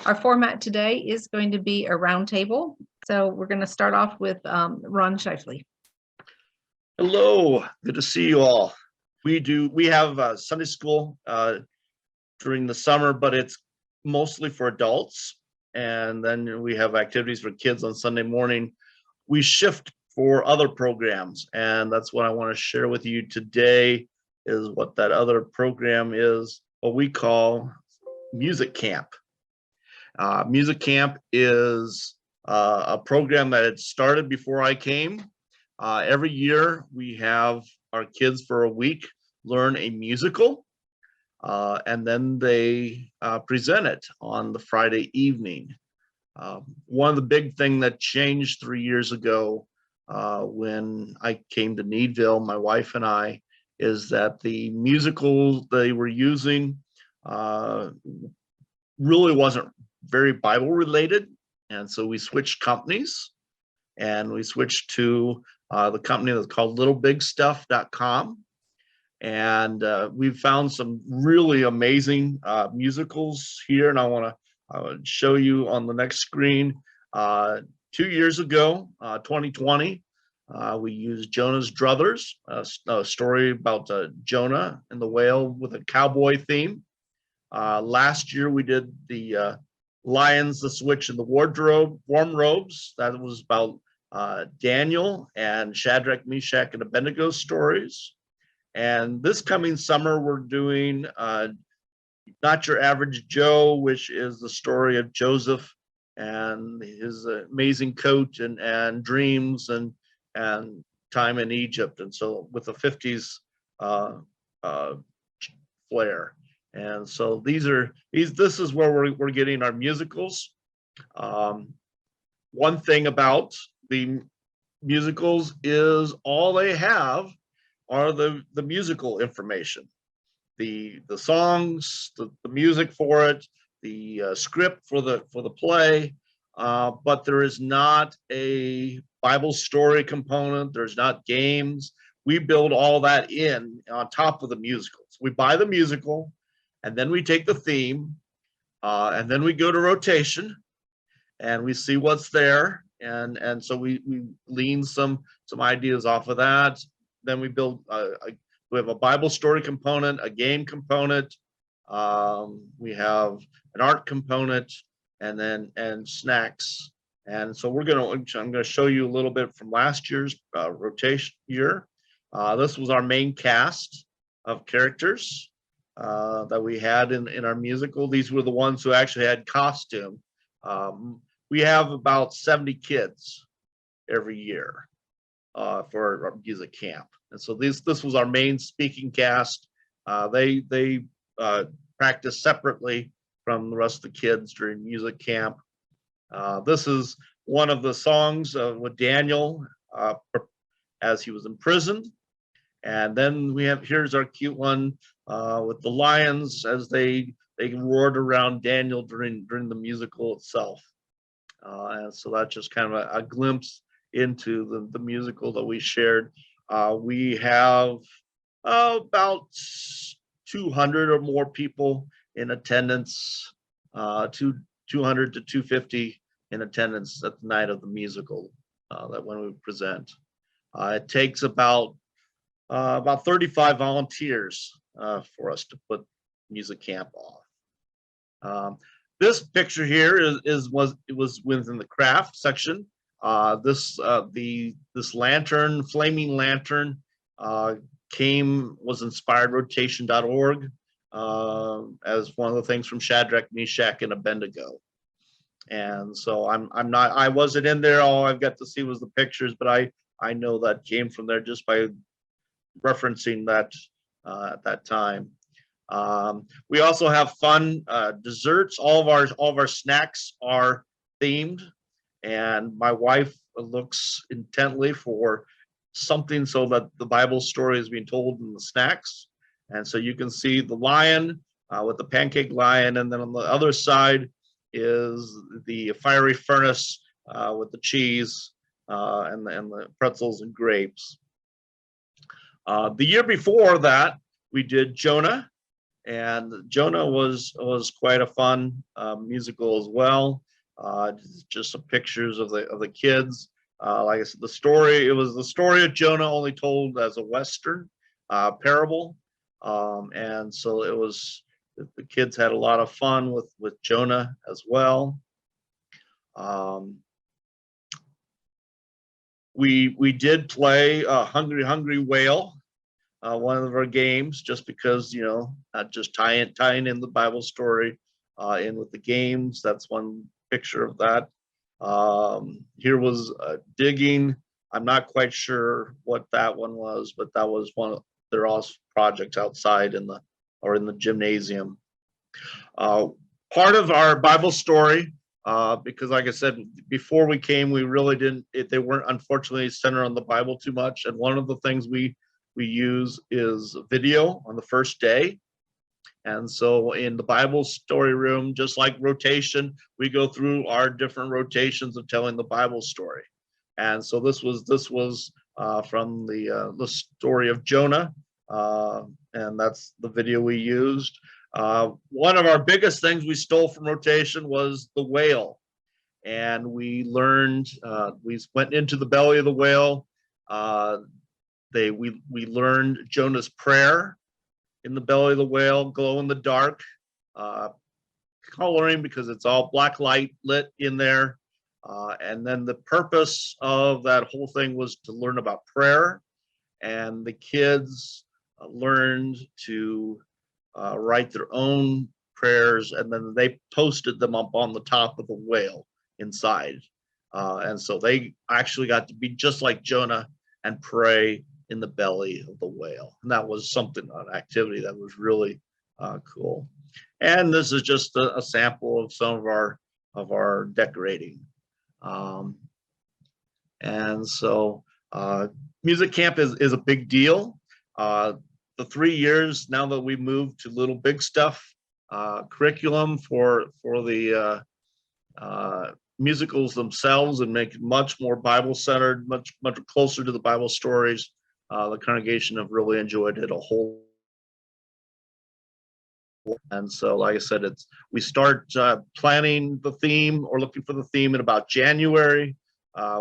Our format today is going to be a roundtable. So we're going to start off with Ron Shifley. Hello, good to see you all. We have Sunday school during the summer, but it's mostly for adults. And then we have activities for kids on Sunday morning. We shift for other programs, and that's what I want to share with you today is what that other program is, what we call Music Camp. Music Camp is a program that had started before I came. Every year we have our kids for a week learn a musical, and then they present it on the Friday evening. One of the big things that changed 3 years ago when I came to Needville, my wife and I, is that the musical they were using really wasn't very Bible related. And so we switched companies, and we switched to the company that's called littlebigstuff.com. And we've found some really amazing musicals here. And I want to show you on the next screen. 2 years ago, 2020, we used Jonah's Druthers, a story about Jonah and the whale with a cowboy theme. Last year we did the Lions, the Switch, and the Warm Robes. That was about Daniel and Shadrach, Meshach, and Abednego stories. And this coming summer, we're doing Not Your Average Joe, which is the story of Joseph and his amazing coat and dreams and time in Egypt. And so with the 50s flair. And so this is where we're getting our musicals. One thing about the musicals is all they have are the musical information, the songs, the music for it, the script for the play, but there is not a Bible story component. There's not games. We build all that in on top of the musicals. We buy the musical, and then we take the theme, and then we go to rotation, and we see what's there, and so we lean some ideas off of that. Then we build we have a Bible story component, a game component, we have an art component, and snacks. And so I'm gonna show you a little bit from last year's rotation year. This was our main cast of characters that we had in our musical. These were the ones who actually had costume. We have about 70 kids every year for our music camp. And so this was our main speaking cast. They practice separately from the rest of the kids during music camp. This is one of the songs with Daniel as he was imprisoned. And then here's our cute one with the lions as they roared around Daniel during the musical itself. And so that's just kind of a glimpse into the musical that we shared. We have about 200 or more people in attendance, 200 to 250 in attendance at the night of the musical that when we present. It takes about 35 volunteers for us to put music camp off. This picture here was within the craft section. This lantern, flaming lantern, was inspired rotation.org as one of the things from Shadrach, Meshach, and Abednego. And so I wasn't in there. All I've got to see was the pictures, but I know that came from there just by referencing that at that time. We also have fun desserts. All of our snacks are themed, and my wife looks intently for something so that the Bible story is being told in the snacks. And so you can see the lion with the pancake lion, and then on the other side is the fiery furnace with the cheese and the pretzels and grapes. The year before that, we did Jonah, And Jonah was quite a fun musical as well. Just some pictures of the kids. Like I said, it was the story of Jonah only told as a Western parable. And so the kids had a lot of fun with Jonah as well. We did play Hungry Hungry Whale, one of our games, just because, not just tying in the Bible story in with the games. That's one picture of that. Here was digging. I'm not quite sure what that one was, but that was one of their awesome projects outside in the gymnasium. Part of our Bible story, because like I said, before we came, we really didn't, they weren't unfortunately centered on the Bible too much. And one of the things we use is video on the first day. And so in the Bible story room, just like rotation, we go through our different rotations of telling the Bible story. And so this was from the story of Jonah, and that's the video we used. One of our biggest things we stole from rotation was the whale. And we learned, we went into the belly of the whale. We learned Jonah's prayer in the belly of the whale, glow in the dark, coloring because it's all black light lit in there. And then the purpose of that whole thing was to learn about prayer. And the kids learned to write their own prayers, and then they posted them up on the top of the whale inside. And so they actually got to be just like Jonah and pray in the belly of the whale. And that was an activity that was really cool. And this is just a sample of some of our decorating. And so music camp is a big deal. The 3 years now that we moved to Little Big Stuff curriculum for the musicals themselves, and make it much more Bible centered, much closer to the Bible stories. The congregation have really enjoyed it a whole. And so, like I said, we start planning the theme or looking for the theme in about January.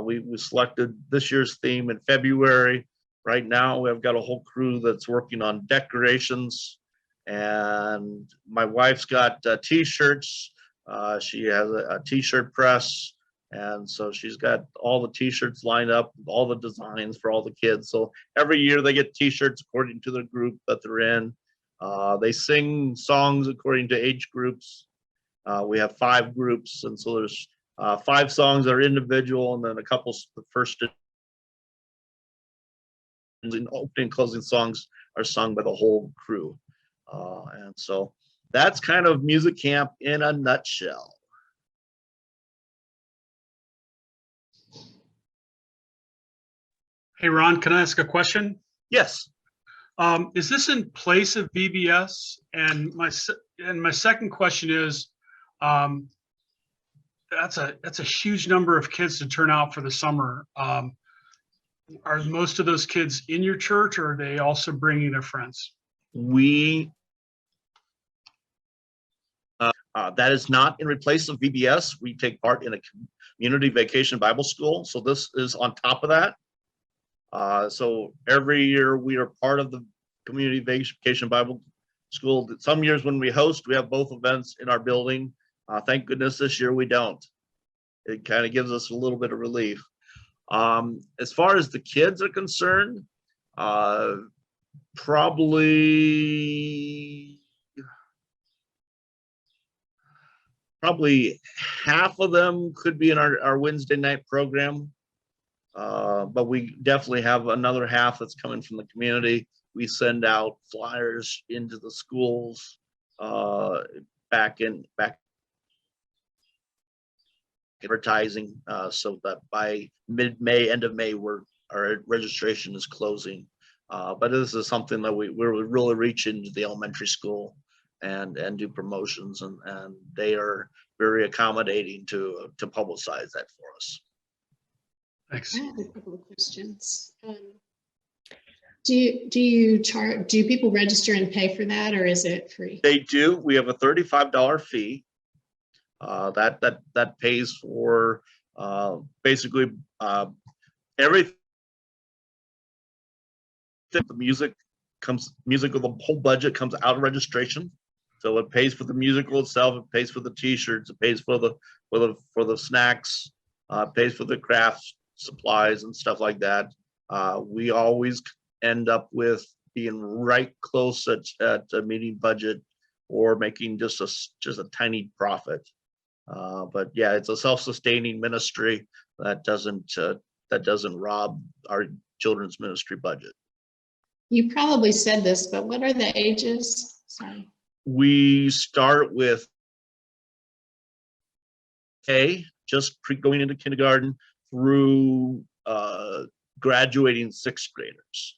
We selected this year's theme in February. Right now, we've got a whole crew that's working on decorations, and my wife's got T-shirts. She has a T-shirt press, and so she's got all the T-shirts lined up, all the designs for all the kids. So every year they get T-shirts according to the group that they're in. They sing songs according to age groups. We have 5 groups, and so there's 5 songs that are individual, and then a couple the first and opening closing songs are sung by the whole crew. And so that's kind of music camp in a nutshell. Hey, Ron, can I ask a question? Yes. Is this in place of VBS? And my second question is, that's a huge number of kids to turn out for the summer. Are most of those kids in your church, or are they also bringing their friends? That is not in place of VBS. We take part in a community vacation Bible school. So this is on top of that. So every year we are part of the community vacation Bible school. Some years when we host, we have both events in our building. Thank goodness this year we don't. It kind of gives us a little bit of relief. As far as the kids are concerned, probably half of them could be in our Wednesday night program. But we definitely have another half that's coming from the community. We send out flyers into the schools back advertising, so that by mid-May, end of May, our registration is closing. But this is something that we really reach into the elementary school and do promotions, and they are very accommodating to publicize that for us. Thanks. I have a couple of questions. Do people register and pay for that, or is it free? They do. We have a $35 fee. That pays for basically everything. The music of the whole budget comes out of registration. So it pays for the musical itself, it pays for the t-shirts, it pays for the snacks, it pays for the crafts supplies and stuff like that. We always end up with being right close at a meeting budget or making just a tiny profit. But yeah, it's a self-sustaining ministry that doesn't rob our children's ministry budget. You probably said this, but what are the ages? Sorry. We start with just going into kindergarten through graduating sixth graders.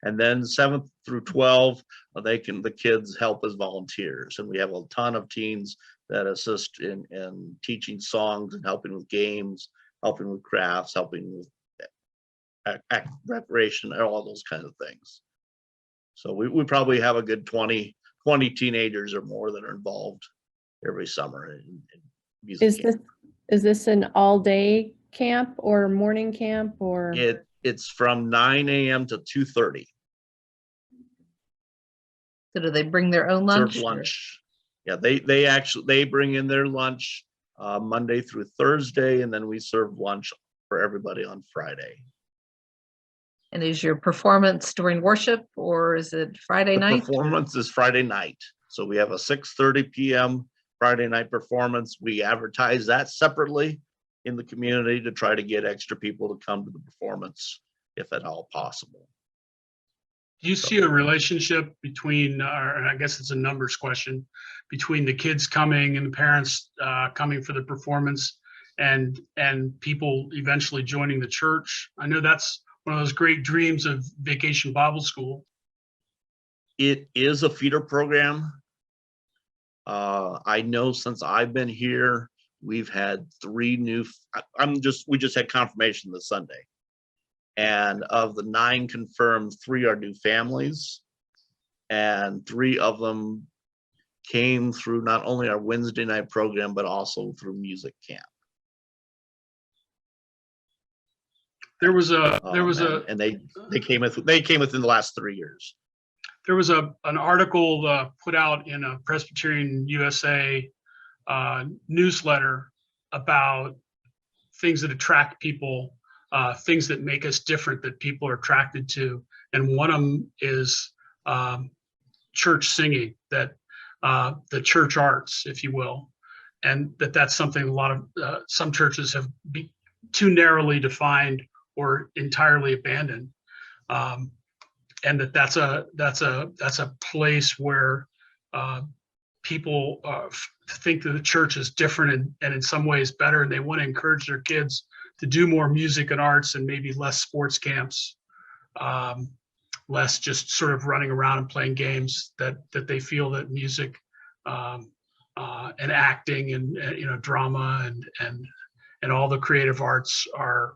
And then 7th through 12, the kids help as volunteers. And we have a ton of teens that assist in teaching songs and helping with games, helping with crafts, helping with preparation, and all those kinds of things. So we probably have a good 20 teenagers or more that are involved every summer in music camp. Is this an all-day camp or morning camp or? It's from 9 a.m. to 2:30. So do they bring their own lunch? Serve lunch. Yeah, they bring in their lunch Monday through Thursday, and then we serve lunch for everybody on Friday. And is your performance during worship, or is it Friday The night? performance is Friday night. So we have a 6:30 p.m. Friday night performance. We advertise that separately in the community to try to get extra people to come to the performance, if at all possible. Do you see a relationship between, or I guess it's a numbers question, between the kids coming and the parents coming for the performance and people eventually joining the church? I know that's one of those great dreams of Vacation Bible School. It is a feeder program. I know since I've been here, we've had 3 new, we just had confirmation this Sunday. And of the 9 confirmed, 3 are new families. And 3 of them came through not only our Wednesday night program, but also through music camp. And they came within the last 3 years. There was an article put out in a Presbyterian USA newsletter about things that attract people, things that make us different that people are attracted to. And one of them is church singing, that the church arts, if you will. And that's something a lot of some churches have too narrowly defined or entirely abandoned. And that's a place where people think that the church is different and in some ways better, and they want to encourage their kids to do more music and arts and maybe less sports camps, less just sort of running around and playing games, that they feel that music and acting and drama and all the creative arts are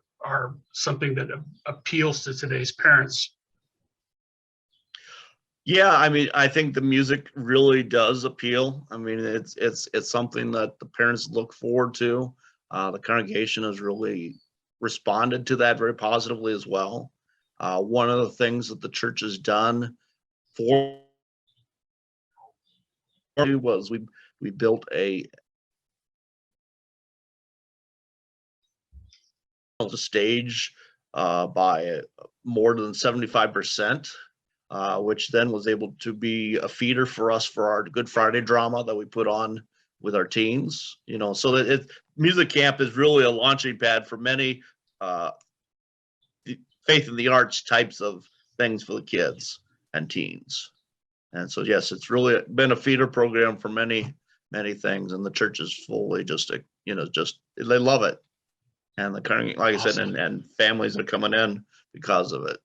something that appeals to today's parents. Yeah, I mean, I think the music really does appeal. I mean, it's something that the parents look forward to. The congregation has really responded to that very positively as well. One of the things that the church has done was we built a stage by more than 75%. Which then was able to be a feeder for us for our Good Friday drama that we put on with our teens. So that music camp is really a launching pad for many faith in the arts types of things for the kids and teens. And so, yes, it's really been a feeder program for many, many things. And the church is fully just they love it. And like I said, and families are coming in because of it.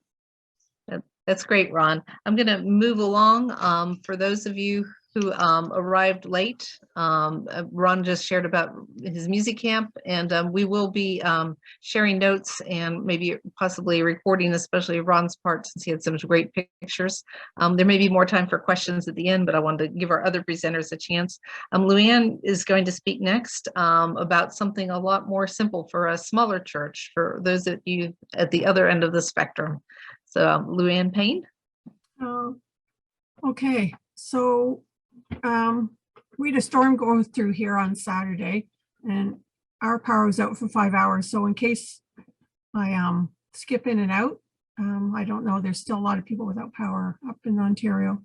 That's great, Ron. I'm going to move along. For those of you who arrived late. Ron just shared about his music camp, and we will be sharing notes and maybe possibly recording, especially Ron's part, since he had some great pictures. There may be more time for questions at the end, but I wanted to give our other presenters a chance. Luann is going to speak next about something a lot more simple for a smaller church, for those of you at the other end of the spectrum. So Luann Payne. Okay, so we had a storm go through here on Saturday, and our power was out for 5 hours. So in case I skip in and out, I don't know, there's still a lot of people without power up in Ontario.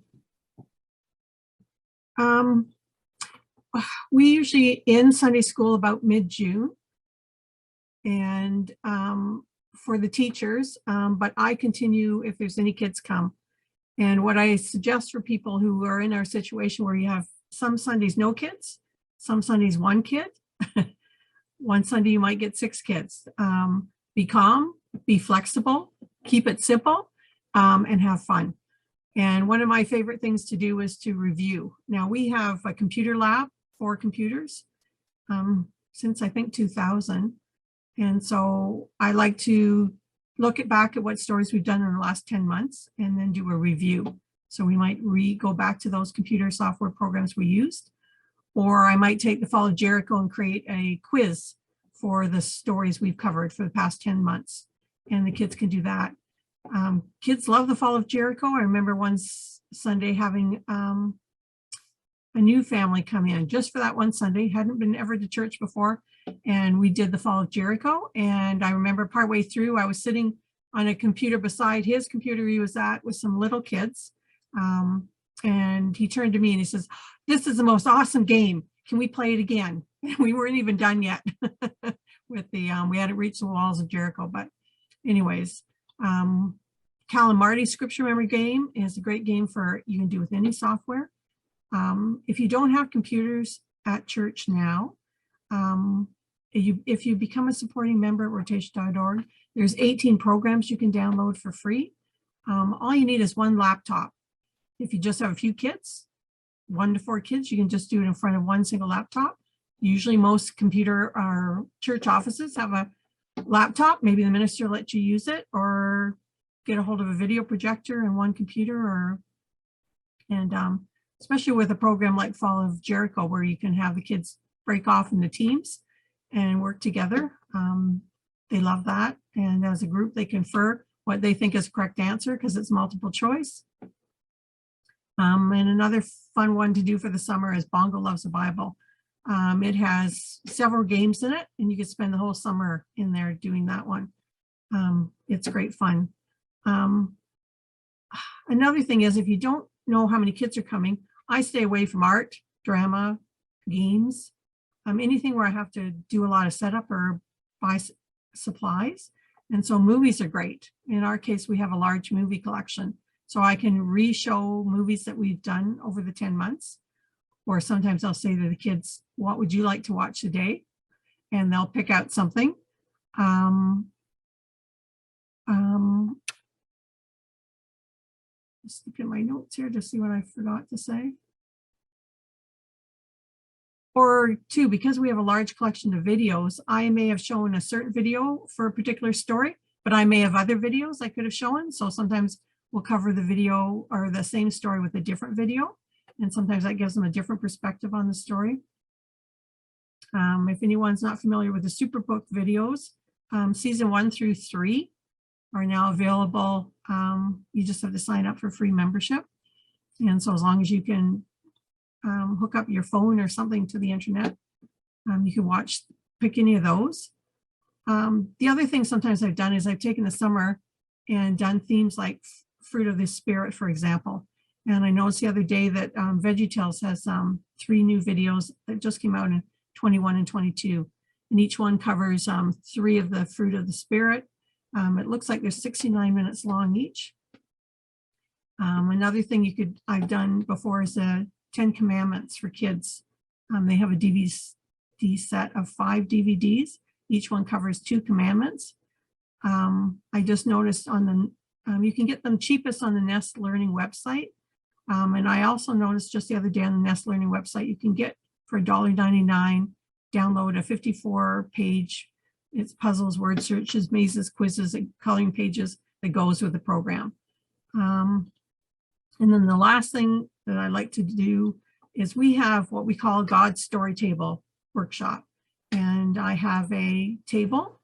We usually end Sunday school about mid-June, and for the teachers, but I continue if there's any kids come. And what I suggest for people who are in our situation where you have some Sundays no kids, some Sundays one kid, one Sunday you might get 6 kids. Be calm, be flexible, keep it simple, and have fun. And one of my favorite things to do is to review. Now we have a computer lab, 4 computers, since I think 2000. And so I like to look back at what stories we've done in the last 10 months and then do a review. So we might go back to those computer software programs we used, or I might take the Fall of Jericho and create a quiz for the stories we've covered for the past 10 months. And the kids can do that. Kids love the Fall of Jericho. I remember one Sunday having a new family come in just for that one Sunday, hadn't been ever to church before. And we did the Fall of Jericho. And I remember partway through, I was sitting on a computer beside his computer he was at with some little kids. And he turned to me and he says, "This is the most awesome game. Can we play it again?" And we weren't even done yet with the, we hadn't reached the walls of Jericho. But anyways, Cal and Marty's scripture memory game is a great game for, you can do with any software. If you don't have computers at church now, if you become a supporting member at rotation.org, there's 18 programs you can download for free. All you need is one laptop. If you just have a few kids, 1 to 4 kids, you can just do it in front of one single laptop. Usually most computer or church offices have a laptop. Maybe the minister lets you use it, or get a hold of a video projector and one computer, and especially with a program like Fall of Jericho, where you can have the kids break off into teams and work together. They love that. And as a group, they confer what they think is the correct answer because it's multiple choice. And another fun one to do for the summer is Bongo Loves the Bible. It has several games in it, and you can spend the whole summer in there doing that one. It's great fun. Another thing is, if you don't know how many kids are coming, I stay away from art, drama, games, anything where I have to do a lot of setup or buy supplies. And so movies are great. In our case, we have a large movie collection. So I can re-show movies that we've done over the 10 months. Or sometimes I'll say to the kids, "What would you like to watch today?" And they'll pick out something. Just look at my notes here to see what I forgot to say. Or 2, because we have a large collection of videos, I may have shown a certain video for a particular story, but I may have other videos I could have shown. So sometimes we'll cover the video or the same story with a different video. And sometimes that gives them a different perspective on the story. If anyone's not familiar with the Superbook videos, season 1 through 3 are now available. You just have to sign up for free membership. And so as long as you can hook up your phone or something to the internet, you can pick any of those. The other thing sometimes I've done is I've taken the summer and done themes like Fruit of the Spirit, for example. And I noticed the other day that VeggieTales has 3 new videos that just came out in 21 and 22. And each one covers 3 of the fruit of the Spirit. It looks like they're 69 minutes long each. Another thing I've done before is the 10 Commandments for kids. They have a DVD set of 5 DVDs. Each one covers 2 commandments. I just noticed on the, you can get them cheapest on the Nest Learning website. And I also noticed just the other day on the Nest Learning website, you can get for $1.99, download a 54-page, it's puzzles, word searches, mazes, quizzes, and coloring pages that goes with the program. And then the last thing that I like to do is we have what we call God's Story Table workshop. And I have a table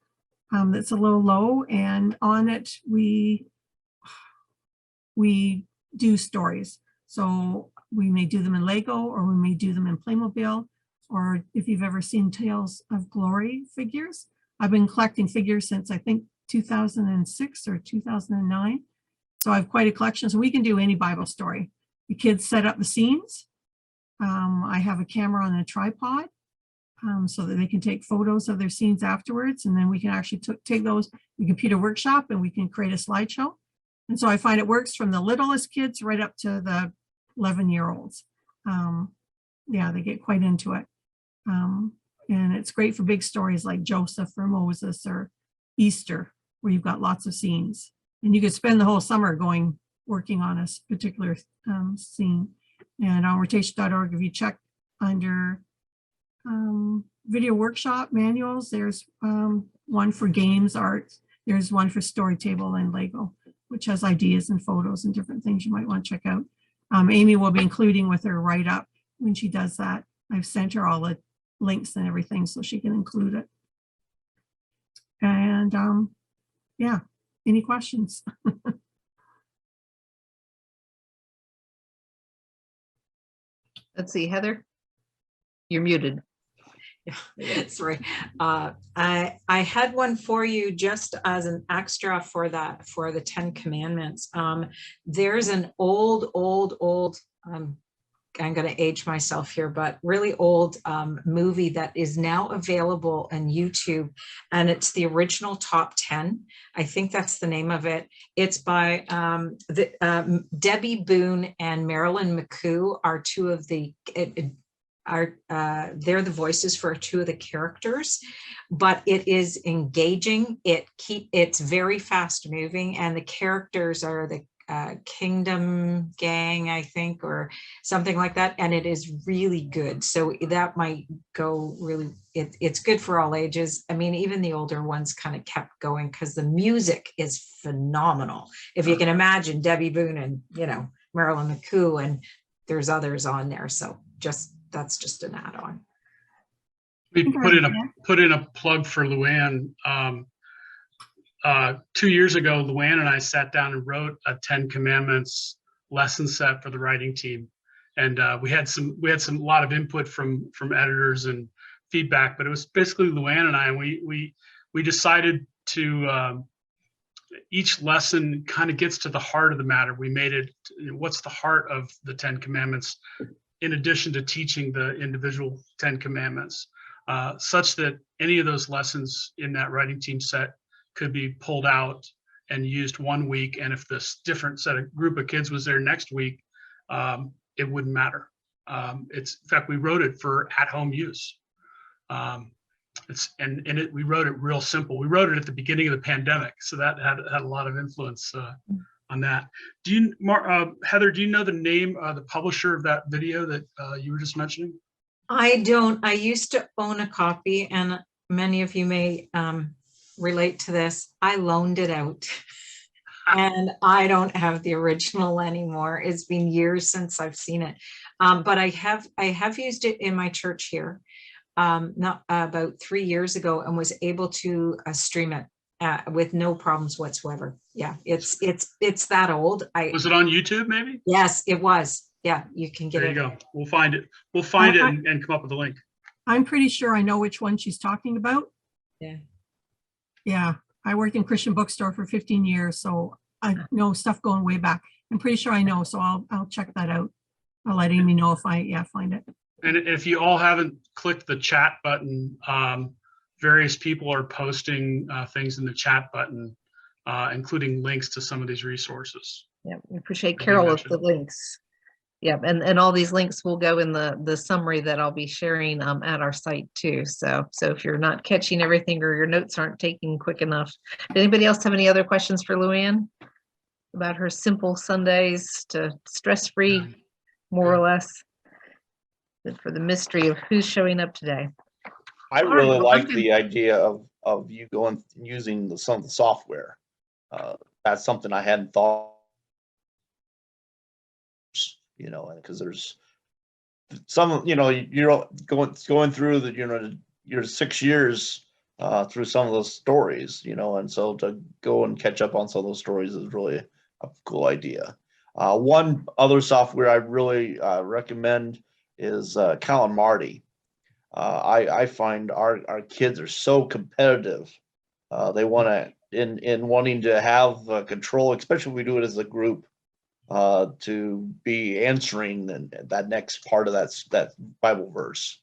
that's a little low, and on it we do stories. So we may do them in Lego, or we may do them in Playmobil, or if you've ever seen Tales of Glory figures. I've been collecting figures since I think 2006 or 2009. So I have quite a collection. So we can do any Bible story. The kids set up the scenes. I have a camera on a tripod so that they can take photos of their scenes afterwards. And then we can actually take those in computer workshop and we can create a slideshow. And so I find it works from the littlest kids right up to the 11-year-olds. Yeah, they get quite into it. And it's great for big stories like Joseph or Moses or Easter, where you've got lots of scenes. And you could spend the whole summer working on a particular scene. And on rotation.org, if you check under video workshop manuals, there's one for games, art, there's one for story table and Lego, which has ideas and photos and different things you might want to check out. Amy will be including with her write-up when she does that. I've sent her all the links and everything so she can include it. And yeah, any questions? Let's see, Heather, you're muted. Yeah, sorry. I had one for you just as an extra for the 10 Commandments. There's an old, I'm going to age myself here, but really old movie that is now available on YouTube, and it's the original Top 10. I think that's the name of it. It's by Debbie Boone and Marilyn McCoo are two of the they're the voices for two of the characters, but it is engaging. It's very fast moving, and the characters are the Kingdom Gang, I think, or something like that, and it is really good. So that might go really, it's good for all ages. I mean, even the older ones kind of kept going because the music is phenomenal. If you can imagine Debbie Boone and, you know, Marilyn McCoo, and there's others on there. So that's just an add-on. We put in a plug for Luann. 2 years ago, Luann and I sat down and wrote a 10 Commandments lesson set for the writing team, and we had a lot of input from editors and feedback. But it was basically Luann and I, and we decided to each lesson kind of gets to the heart of the matter. We made it, what's the heart of the 10 Commandments, in addition to teaching the individual 10 Commandments, such that any of those lessons in that writing team set could be pulled out and used one week. And if this different group of kids was there next week, it wouldn't matter. In fact, we wrote it for at-home use. We wrote it real simple. We wrote it at the beginning of the pandemic, so that had a lot of influence on that. Heather, do you know the name, the publisher of that video that you were just mentioning? I don't. I used to own a copy, and many of you may relate to this. I loaned it out and I don't have the original anymore. It's been years since I've seen it. But I have used it in my church here not about 3 years ago, and was able to stream it with no problems whatsoever. Yeah, it's that old. Was it on YouTube maybe? Yes, it was. Yeah, you can get it. There you go. We'll find it. We'll find it and come up with a link. I'm pretty sure I know which one she's talking about. Yeah. Yeah, I worked in Christian bookstore for 15 years, so I know stuff going way back. I'm pretty sure I know, so I'll check that out. I'll let Amy know if I find it. And if you all haven't clicked the chat button, various people are posting things in the chat button, including links to some of these resources. Yeah, we appreciate Carol with the links. Yeah, and all these links will go in the summary that I'll be sharing at our site too. So if you're not catching everything or your notes aren't taking quick enough. Does anybody else have any other questions for Luann about her simple Sundays to stress-free, Yeah. more or Yeah. less, for the mystery of who's showing up today. I All right, really well, I'm like gonna- the idea of you going using some of the software. That's something I hadn't thought, and because there's some, you're going through your 6 years through some of those stories, and so to go and catch up on some of those stories is really a cool idea. One other software I really recommend is Cal and Marty. I find our kids are so competitive. They want to in wanting to have control, especially if we do it as a group, to be answering that next part of that Bible verse.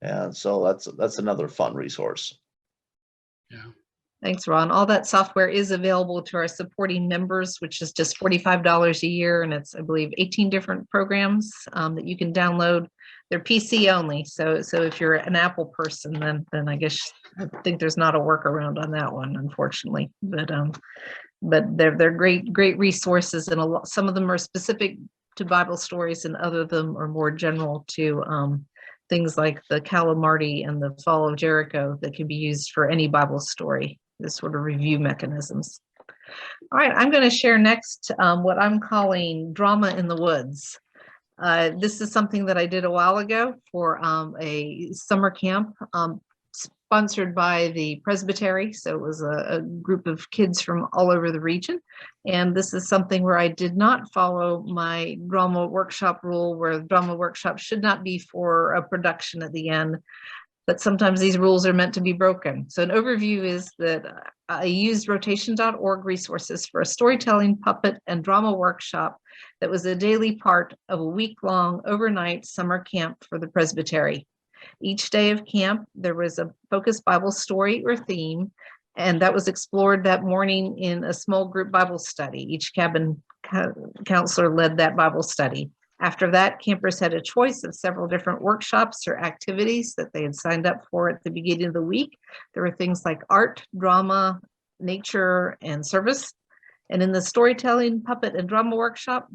And so that's another fun resource. Yeah. Thanks, Ron. All that software is available to our supporting members, which is just $45 a year. And it's, I believe, 18 different programs that you can download. They're PC only. So if you're an Apple person, then I guess I think there's not a workaround on that one, unfortunately. But they're great resources, and some of them are specific to Bible stories, and other of them are more general to things like the Cal and Marty and the Fall of Jericho that can be used for any Bible story. This sort of review mechanisms. All right, I'm going to share next what I'm calling Drama in the Woods. This is something that I did a while ago for a summer camp sponsored by the Presbytery. So it was a group of kids from all over the region. And this is something where I did not follow my drama workshop rule, where the drama workshop should not be for a production at the end. But sometimes these rules are meant to be broken. So an overview is that I used rotation.org resources for a storytelling, puppet, and drama workshop that was a daily part of a week-long overnight summer camp for the Presbytery. Each day of camp, there was a focused Bible story or theme, and that was explored that morning in a small group Bible study. Each cabin counselor led that Bible study. After that, campers had a choice of several different workshops or activities that they had signed up for at the beginning of the week. There were things like art, drama, nature, and service. And in the storytelling, puppet, and drama workshop,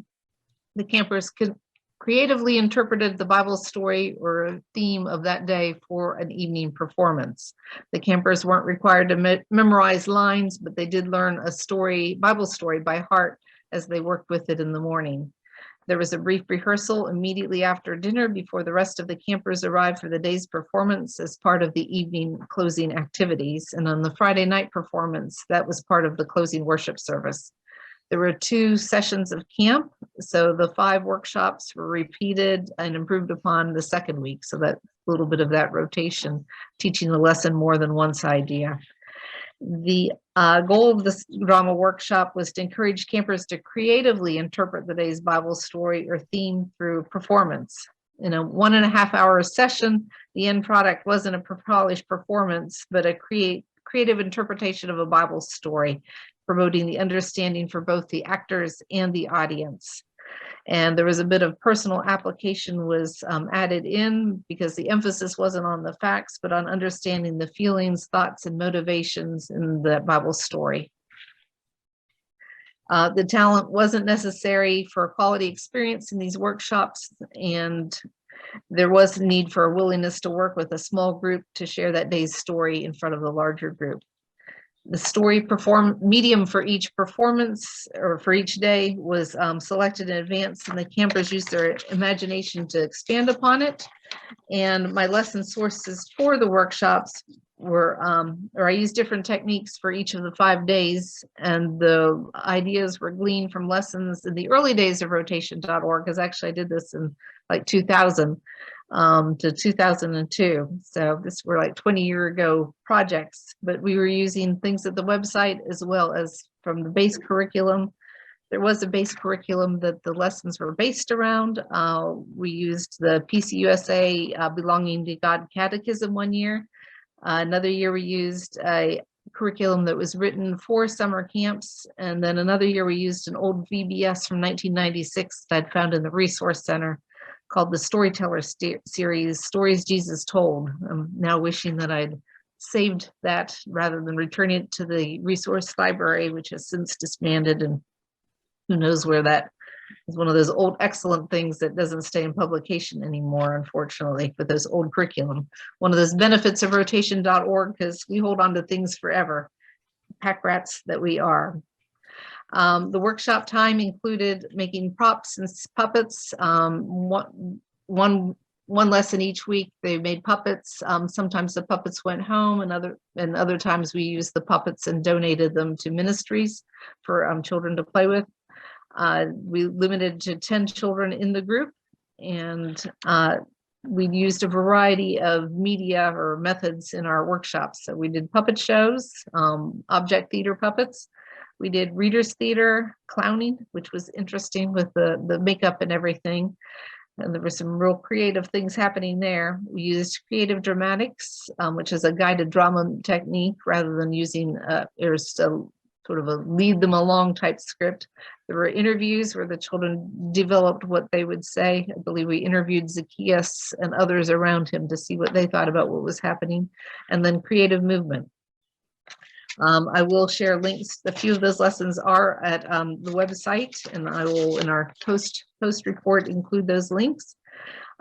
the campers could creatively interpreted the Bible story or theme of that day for an evening performance. The campers weren't required to memorize lines, but they did learn a Bible story by heart as they worked with it in the morning. There was a brief rehearsal immediately after dinner before the rest of the campers arrived for the day's performance as part of the evening closing activities. And on the Friday night performance, that was part of the closing worship service. There were 2 sessions of camp, so the 5 workshops were repeated and improved upon the second week. So that little bit of that rotation, teaching the lesson more than once idea. The goal of this drama workshop was to encourage campers to creatively interpret the day's Bible story or theme through performance. In a 1.5 hour session, the end product wasn't a polished performance, but a creative interpretation of a Bible story, promoting the understanding for both the actors and the audience. And there was a bit of personal application was added in because the emphasis wasn't on the facts, but on understanding the feelings, thoughts, and motivations in the Bible story. The talent wasn't necessary for a quality experience in these workshops, and there was a need for a willingness to work with a small group to share that day's story in front of the larger group. The story medium for each performance or for each day was selected in advance, and the campers used their imagination to expand upon it. And my lesson sources for the workshops were, I used different techniques for each of the 5 days, and the ideas were gleaned from lessons in the early days of rotation.org, because actually I did this in like 2000 to 2002. So this were like 20-year ago projects, but we were using things at the website as well as from the base curriculum. There was a base curriculum that the lessons were based around. We used the PCUSA Belonging to God Catechism one year. Another year we used a curriculum that was written for summer camps. And then another year we used an old VBS from 1996 that I'd found in the Resource Center called the Storyteller Series, Stories Jesus Told. I'm now wishing that I'd saved that rather than returning it to the resource library, which has since disbanded and who knows where that is. One of those old excellent things that doesn't stay in publication anymore, unfortunately, with those old curriculum. One of those benefits of rotation.org, because we hold on to things forever, pack rats that we are. The workshop time included making props and puppets. One lesson each week, they made puppets. Sometimes the puppets went home, and other times we used the puppets and donated them to ministries for children to play with. We limited to 10 children in the group, and we used a variety of media or methods in our workshops. So we did puppet shows, object theater puppets. We did readers theater, clowning, which was interesting with the makeup and everything. And there were some real creative things happening there. We used creative dramatics, which is a guided drama technique rather than using sort of a lead them along type script. There were interviews where the children developed what they would say. I believe we interviewed Zacchaeus and others around him to see what they thought about what was happening. And then creative movement. I will share links. A few of those lessons are at the website, and I will, in our post report, include those links.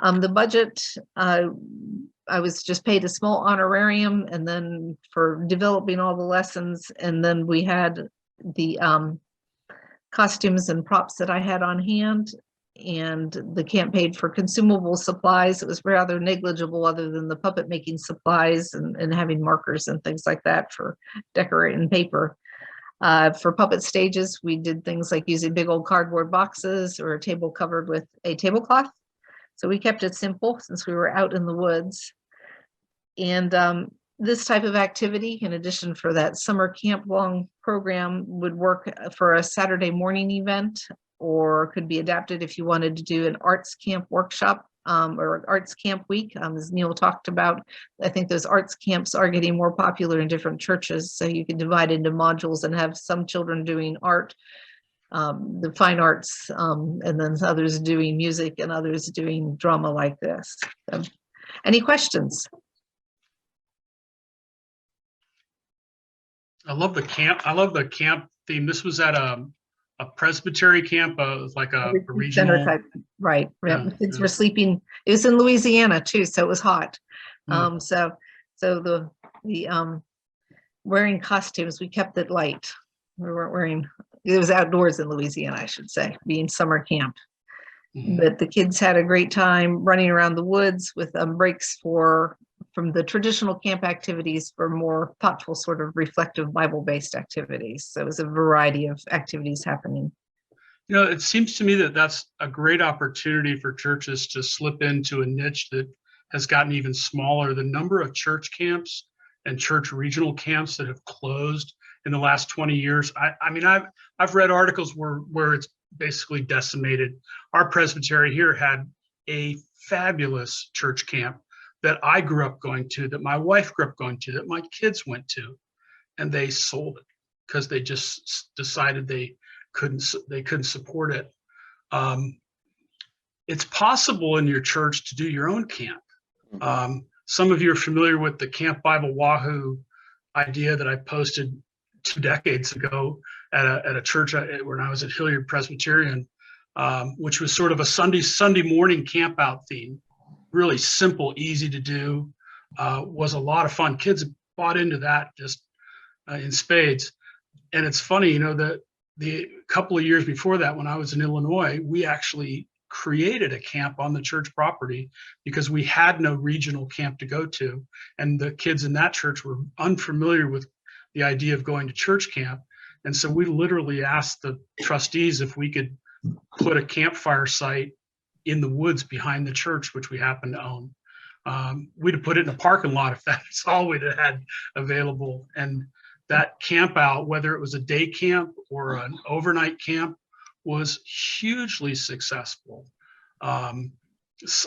The budget, I was just paid a small honorarium, and then for developing all the lessons, and then we had the costumes and props that I had on hand, and the camp paid for consumable supplies. It was rather negligible other than the puppet making supplies and having markers and things like that for decorating paper. For puppet stages, we did things like using big old cardboard boxes or a table covered with a tablecloth. So we kept it simple since we were out in the woods. And this type of activity, in addition for that summer camp long program, would work for a Saturday morning event, or could be adapted if you wanted to do an arts camp workshop or arts camp week. As Neil talked about, I think those arts camps are getting more popular in different churches. So you can divide into modules and have some children doing art, the fine arts, and then others doing music and others doing drama like this. So, any questions? I love the camp theme. This was at a Presbytery camp, like a regional Center type, right? Yeah, Kids yeah. were sleeping. It was in Louisiana too, so it was hot. So the wearing costumes, we kept it light. We weren't wearing. It was outdoors in Louisiana, I should say, being summer camp. But the kids had a great time running around the woods with breaks from the traditional camp activities for more thoughtful, sort of reflective Bible-based activities. So it was a variety of activities happening. You know, it seems to me that that's a great opportunity for churches to slip into a niche that has gotten even smaller. The number of church camps and church regional camps that have closed in the last 20 years. I mean, I've read articles where it's basically decimated. Our presbytery here had a fabulous church camp that I grew up going to, that my wife grew up going to, that my kids went to, and they sold it because they just decided they couldn't support it. It's possible in your church to do your own camp. Some of you are familiar with the Camp Bible Wahoo idea that I posted 2 decades ago at a church when I was at Hilliard Presbyterian, which was sort of a Sunday morning camp out theme. Really simple, easy to do, was a lot of fun. Kids bought into that just in spades. And it's funny, you know, that the couple of years before that, when I was in Illinois, we actually created a camp on the church property because we had no regional camp to go to. And the kids in that church were unfamiliar with the idea of going to church camp. And so we literally asked the trustees if we could put a campfire site in the woods behind the church, which we happen to own. We'd have put it in a parking lot if that's all we'd have had available. And that camp out, whether it was a day camp or an overnight camp, was hugely successful. I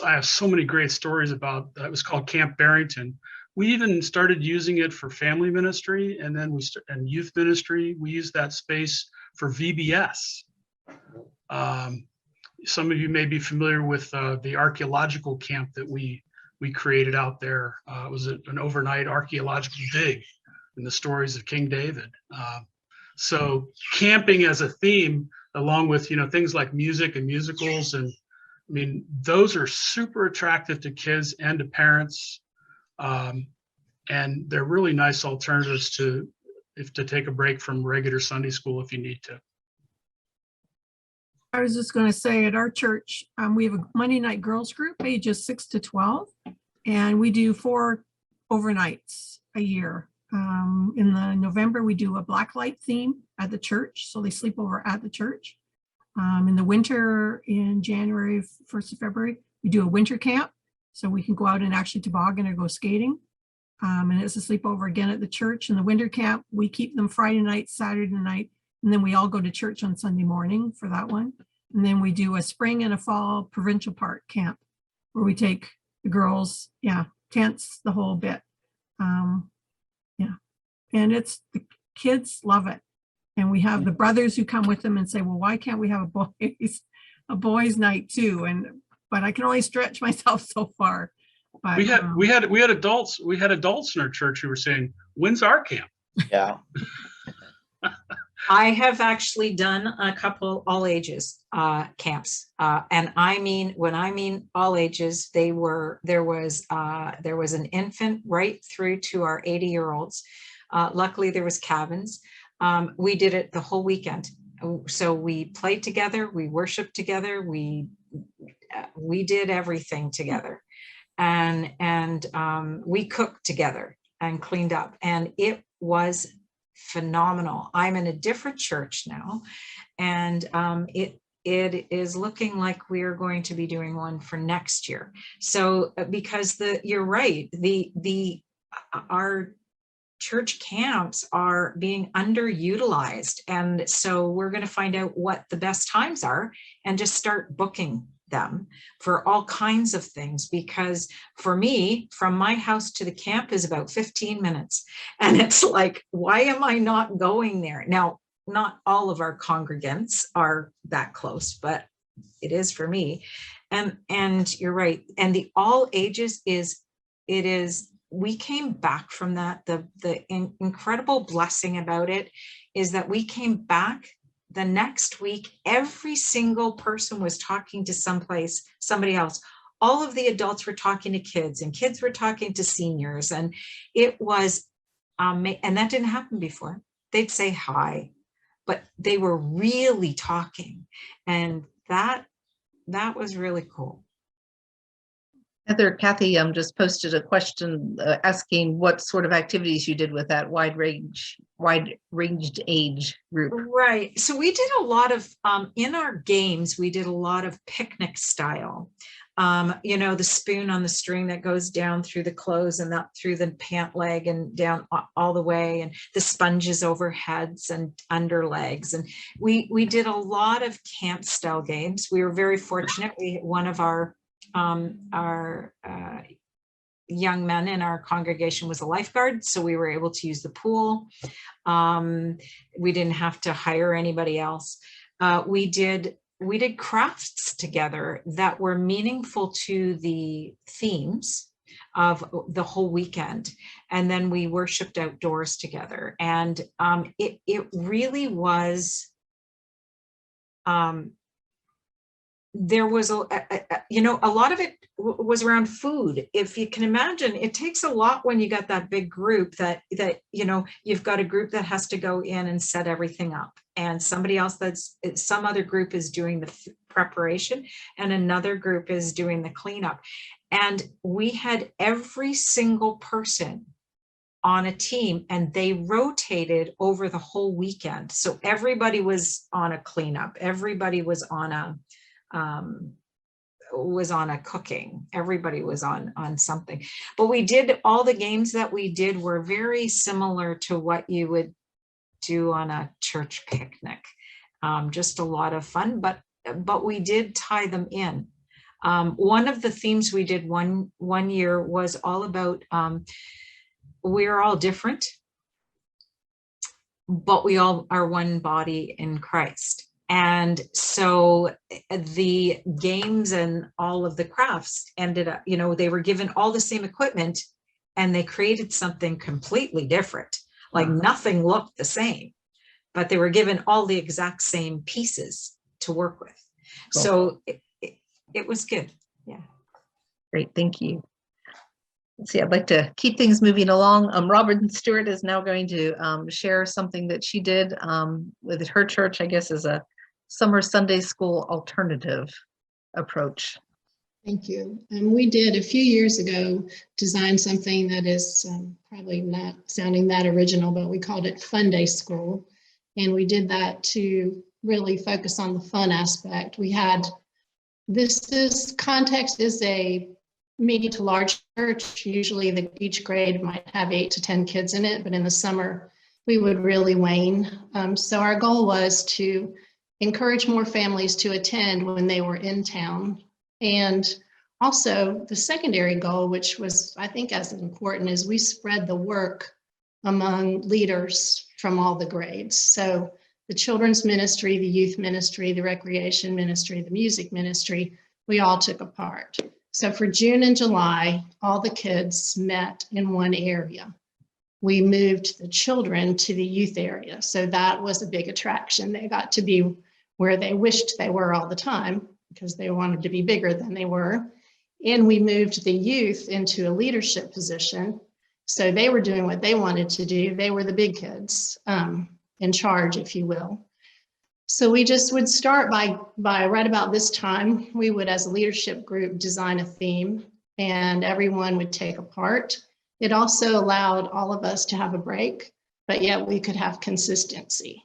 have so many great stories about that. It was called Camp Barrington. We even started using it for family ministry, and then and youth ministry. We used that space for VBS. Some of you may be familiar with the archaeological camp that we created out there. It was an overnight archaeological dig in the stories of King David. So camping as a theme along with, things like music and musicals. And I mean, those are super attractive to kids and to parents. And they're really nice alternatives to take a break from regular Sunday school if you need to. I was just going to say at our church, we have a Monday night girls group, ages 6 to 12, and we do 4 overnights a year. In the November, we do a blacklight theme at the church, so they sleep over at the church. In the winter, in January, 1st of February, we do a winter camp, so we can go out and actually toboggan or go skating. And it's a sleepover again at the church. In the winter camp, we keep them Friday night, Saturday night, and then we all go to church on Sunday morning for that one. And then we do a spring and a fall provincial park camp where we take the girls, tents, the whole bit. And the kids love it. And we have the brothers who come with them and say, well, why can't we have a boys night too? But I can only stretch myself so far. But, we had adults in our church who were saying, when's our camp? Yeah. I have actually done a couple all ages camps, and when I mean all ages, there was an infant right through to our 80-year-olds. Luckily, there was cabins. We did it the whole weekend, so we played together, we worshiped together, we did everything together, and we cooked together and cleaned up, and it was phenomenal. I'm in a different church now, and it is looking like we are going to be doing one for next year. So because you're right, our church camps are being underutilized, and so we're going to find out what the best times are and just start booking them for all kinds of things, because for me, from my house to the camp is about 15 minutes. And it's like, why am I not going there? Now, not all of our congregants are that close, but it is for me. And you're right. And the all ages we came back from that. The incredible blessing about it is that we came back the next week, every single person was talking to somebody else. All of the adults were talking to kids, and kids were talking to seniors. And it was, and that didn't happen before. They'd say hi, but they were really talking. And that was really cool. Kathy just posted a question asking what sort of activities you did with that wide-ranged age group. Right. So we did a lot of, in our games, we did a lot of picnic style. The spoon on the string that goes down through the clothes and up through the pant leg and down all the way, and the sponges over heads and under legs. And we did a lot of camp style games. We were very fortunate. One of our young men in our congregation was a lifeguard, so we were able to use the pool. We didn't have to hire anybody else. We did crafts together that were meaningful to the themes of the whole weekend, and then we worshiped outdoors together. And it really was. There was a lot of it was around food. If you can imagine, it takes a lot when you got that big group that you've got a group that has to go in and set everything up, and somebody else some other group is doing the preparation, and another group is doing the cleanup. And we had every single person on a team, and they rotated over the whole weekend. So everybody was on a cleanup, everybody was on a cooking, everybody was on something. But we did, all the games that we did were very similar to what you would do on a church picnic. Just a lot of fun, but we did tie them in. One of the themes we did one year was all about we're all different, but we all are one body in Christ. And so the games and all of the crafts ended up, they were given all the same equipment, and they created something completely different. Like nothing looked the same. but they were given all the exact same pieces to work with. Cool. So it was good. Yeah. Great, thank you. Let's see, I'd like to keep things moving along. Robin Stewart is now going to share something that she did with her church, I guess, as a summer Sunday school alternative approach. Thank you. And we did a few years ago design something that is probably not sounding that original, but we called it Fun Day School. And we did that to really focus on the fun aspect. We had this context is a medium to large church. Usually each grade might have 8 to 10 kids in it, but in the summer we would really wane. So our goal was to encourage more families to attend when they were in town. And also the secondary goal, which was I think as important, is we spread the work among leaders from all the grades. So the children's ministry, the youth ministry, the recreation ministry, the music ministry, we all took a part. So for June and July, all the kids met in one area. We moved the children to the youth area. So that was a big attraction. They got to be where they wished they were all the time because they wanted to be bigger than they were. And we moved the youth into a leadership position. So they were doing what they wanted to do. They were the big kids in charge, if you will. So we just would start by right about this time, we would, as a leadership group, design a theme and everyone would take a part. It also allowed all of us to have a break, but yet we could have consistency.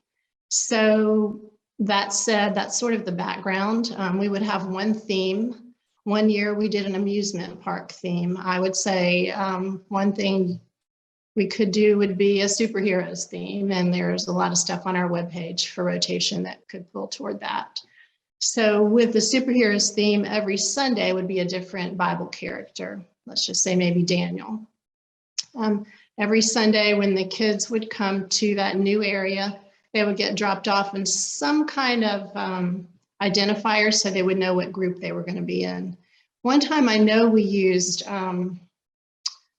So that said, that's sort of the background. We would have one theme. One year we did an amusement park theme. I would say one thing we could do would be a superheroes theme, and there's a lot of stuff on our webpage for rotation that could pull toward that. So with the superheroes theme, every Sunday would be a different Bible character. Let's just say maybe Daniel. Every Sunday when the kids would come to that new area, they would get dropped off in some kind of identifier so they would know what group they were going to be in. One time I know we used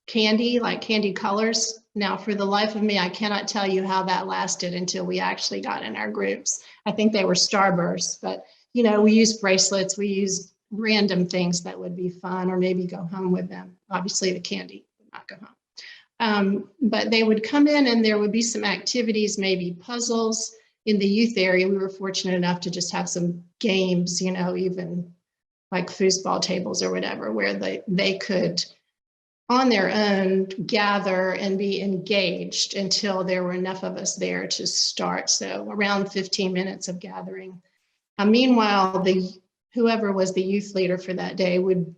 candy, like candy colors. Now, for the life of me, I cannot tell you how that lasted until we actually got in our groups. I think they were Starbursts, but you know, we used bracelets, we used random things that would be fun, or maybe go home with them. Obviously the candy would not go home. But they would come in and there would be some activities, maybe puzzles. In the youth area, we were fortunate enough to just have some games, you know, even like foosball tables or whatever, where they could on their own gather and be engaged until there were enough of us there to start. So around 15 minutes of gathering. Meanwhile, whoever was the youth leader for that day would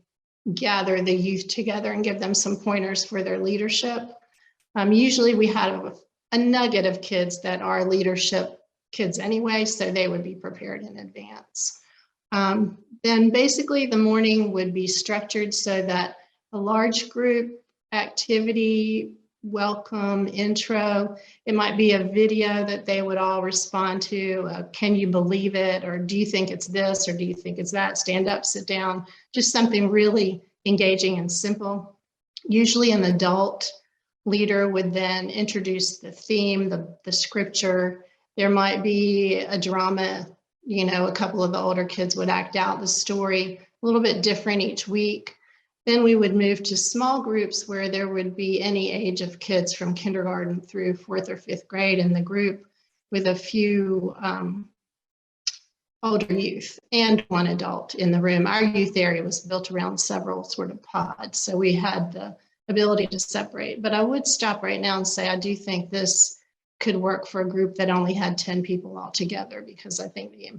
gather the youth together and give them some pointers for their leadership. Usually we had a nugget of kids that are leadership kids anyway, so they would be prepared in advance. Then basically the morning would be structured so that a large group activity, welcome, intro. It might be a video that they would all respond to. Can you believe it? Or do you think it's this? Or do you think it's that? Stand up, sit down. Just something really engaging and simple. Usually an adult leader would then introduce the theme, the scripture. There might be a drama, you know, a couple of the older kids would act out the story, a little bit different each week. Then we would move to small groups where there would be any age of kids from kindergarten through 4th or 5th grade in the group, with a few older youth and one adult in the room. Our youth area was built around several sort of pods, so we had the ability to separate. But I would stop right now and say I do think this could work for a group that only had 10 people all together, because I think the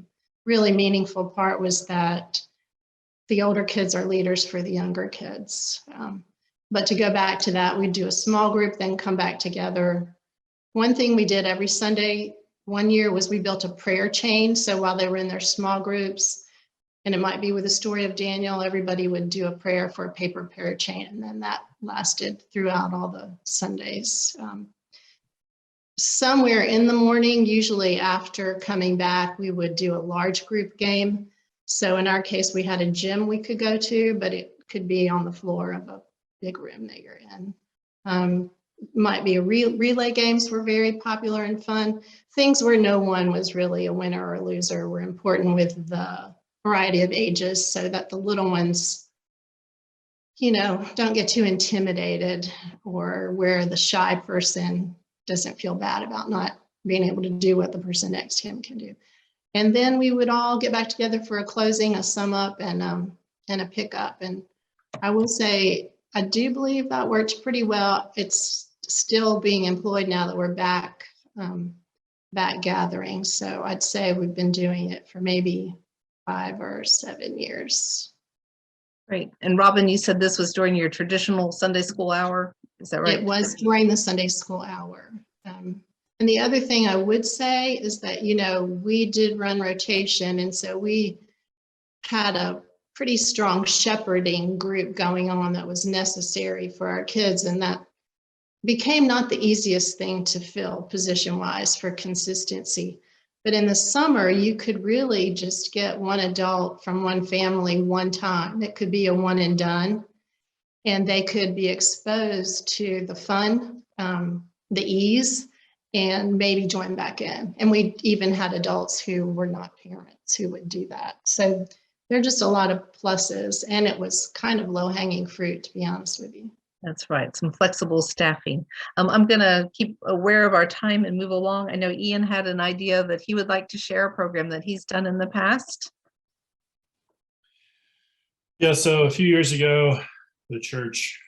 really meaningful part was that the older kids are leaders for the younger kids. But to go back to that, we'd do a small group, then come back together. One thing we did every Sunday one year was we built a prayer chain. So while they were in their small groups, and it might be with the story of Daniel, everybody would do a prayer for a paper prayer chain. And then that lasted throughout all the Sundays. Somewhere in the morning, usually after coming back, we would do a large group game. So in our case, we had a gym we could go to, but it could be on the floor of a big room that you're in. might be relay games were very popular and fun. Things where no one was really a winner or a loser were important with the variety of ages so that the little ones, don't get too intimidated, or where the shy person doesn't feel bad about not being able to do what the person next to him can do. And then we would all get back together for a closing, a sum up, and a pickup. And I will say, I do believe that works pretty well. It's still being employed now that we're back gathering. So I'd say we've been doing it for maybe 5 or 7 years. Great. And Robin, you said this was during your traditional Sunday school hour. Is that right? It was during the Sunday school hour. And the other thing I would say is that, we did run rotation. And so we had a pretty strong shepherding group going on that was necessary for our kids. And that became not the easiest thing to fill position-wise for consistency. But in the summer, you could really just get one adult from one family one time. It could be a one and done. And they could be exposed to the fun, the ease, and maybe join back in. And we even had adults who were not parents who would do that. So there are just a lot of pluses, and it was kind of low-hanging fruit, to be honest with you. That's right. Some flexible staffing. I'm going to keep aware of our time and move along. I know Ian had an idea that he would like to share a program that he's done in the past. Yeah, so a few years ago, the church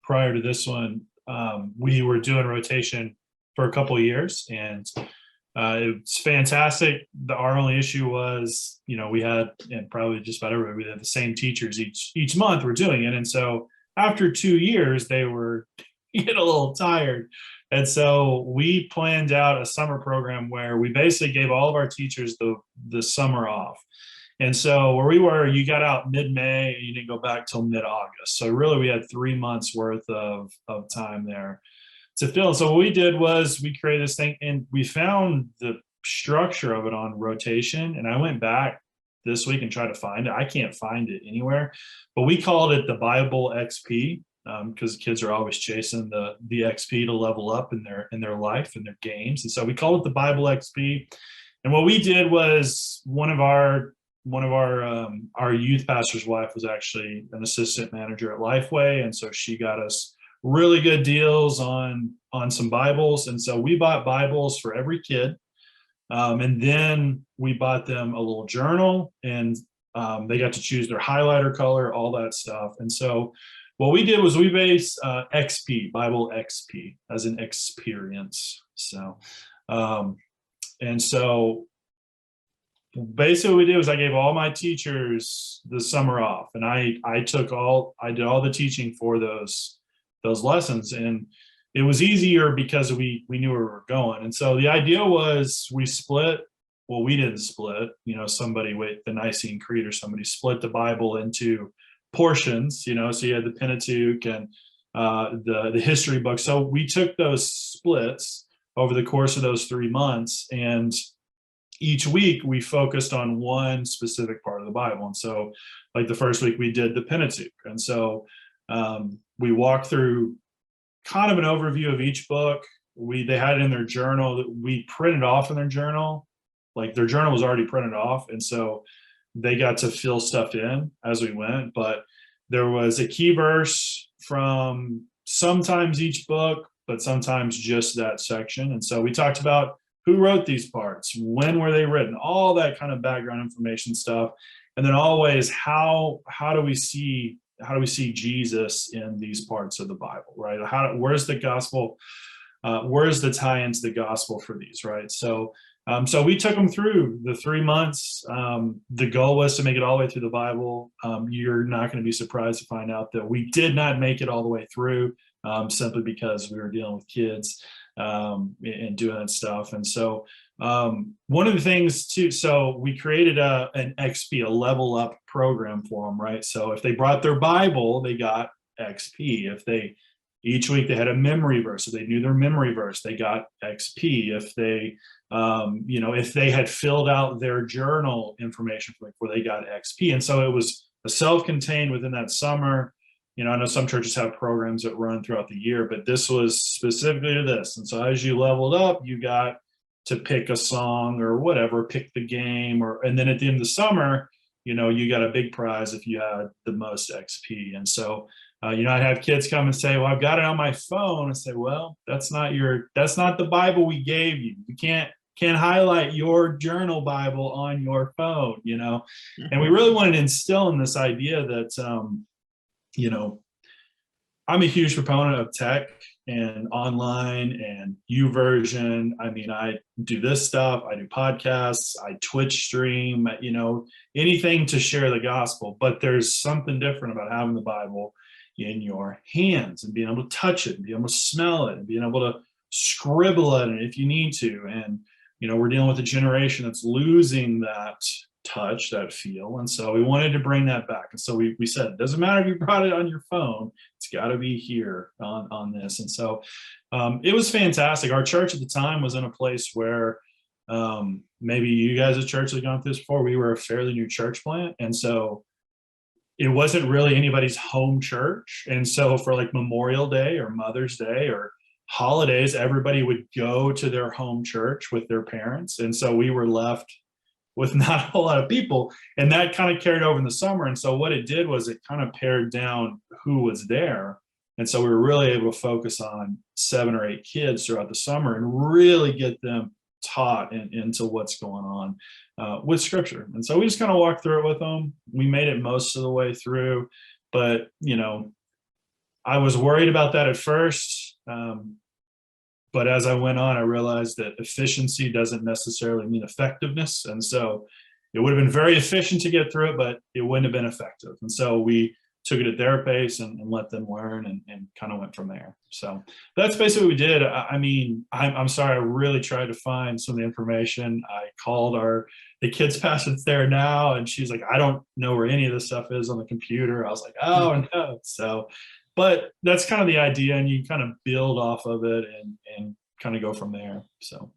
prior to this one, we were doing rotation for a couple of years, and it's fantastic. Our only issue was, we had, and probably just about everybody, we had the same teachers each month we're doing it. And so after 2 years, they were getting a little tired. And so we planned out a summer program where we basically gave all of our teachers the summer off. And so where we were, you got out mid-May and you didn't go back till mid-August. So really we had 3 months worth of time there to fill. And so what we did was we created this thing, and we found the structure of it on rotation. And I went back this week and tried to find it. I can't find it anywhere, but we called it the Bible XP, because kids are always chasing the XP to level up in their life and their games. And so we called it the Bible XP. And what we did was one of our youth pastor's wife was actually an assistant manager at Lifeway. And so she got us really good deals on some Bibles. And so we bought Bibles for every kid. And then we bought them a little journal, and they got to choose their highlighter color, all that stuff. And so what we did was we based XP, Bible XP, as an experience. So, and so basically what we did was I gave all my teachers the summer off, and I did all the teaching for those lessons. And it was easier because we knew where we were going. And so the idea was we split, well, we didn't split, somebody with the Nicene Creed or somebody split the Bible into portions, so you had the Pentateuch and the history book. So we took those splits over the course of those 3 months, and each week we focused on one specific part of the Bible. And so like the first week we did the Pentateuch. And so we walked through kind of an overview of each book. They had it in their journal that we printed off in their journal. Like their journal was already printed off. And so they got to fill stuff in as we went. But there was a key verse from sometimes each book, but sometimes just that section. And so we talked about who wrote these parts, when were they written, all that kind of background information stuff. And then always how do we see Jesus in these parts of the Bible, right? Where's the gospel? Where's the tie into the gospel for these, right? So we took them through the 3 months. The goal was to make it all the way through the Bible. You're not going to be surprised to find out that we did not make it all the way through, simply because we were dealing with kids and doing that stuff. And so one of the things too, so we created an XP, a level up program for them, right? So if they brought their Bible, they got XP. Each week they had a memory verse, so they knew their memory verse, they got XP. If they, if they had filled out their journal information before, they got XP. And so it was a self-contained within that summer. you know, I know some churches have programs that run throughout the year, but this was specifically to this. And so as you leveled up, you got to pick a song or whatever, pick the game, and then at the end of the summer, you know, you got a big prize if you had the most XP. And so, you know, I'd have kids come and say, well, I've got it on my phone. And say, well, that's not the Bible we gave you. You can't highlight your journal Bible on your phone, you know? And we really wanted to instill in this idea that, you know, I'm a huge proponent of tech and online and YouVersion. I mean, I do this stuff, I do podcasts, I Twitch stream, you know, anything to share the gospel. But there's something different about having the Bible in your hands and being able to touch it and being able to smell it and being able to scribble at it if you need to. And, you know, we're dealing with a generation that's losing that touch, that feel. And so we wanted to bring that back. And so we said, it doesn't matter if you brought it on your phone, it's got to be here on this. And so it was fantastic. Our church at the time was in a place where maybe you guys at church have gone through this before. We were a fairly new church plant. And so it wasn't really anybody's home church. And so for like Memorial Day or Mother's Day or holidays, everybody would go to their home church with their parents. And so we were left with not a whole lot of people, and that kind of carried over in the summer. And so what it did was it kind of pared down who was there. And so we were really able to focus on 7 or 8 kids throughout the summer and really get them taught into what's going on with scripture. And so we just kind of walked through it with them. We made it most of the way through, but you know, I was worried about that at first. But as I went on, I realized that efficiency doesn't necessarily mean effectiveness. And so it would have been very efficient to get through it, but it wouldn't have been effective. And so we took it at their pace and let them learn and kind of went from there. So that's basically what we did. I mean, I'm sorry, I really tried to find some of the information. I called the kids pastor that's there now, and she's like, I don't know where any of this stuff is on the computer. I was like, oh no. So but that's kind of the idea, and you kind of build off of it and kind of go from there. So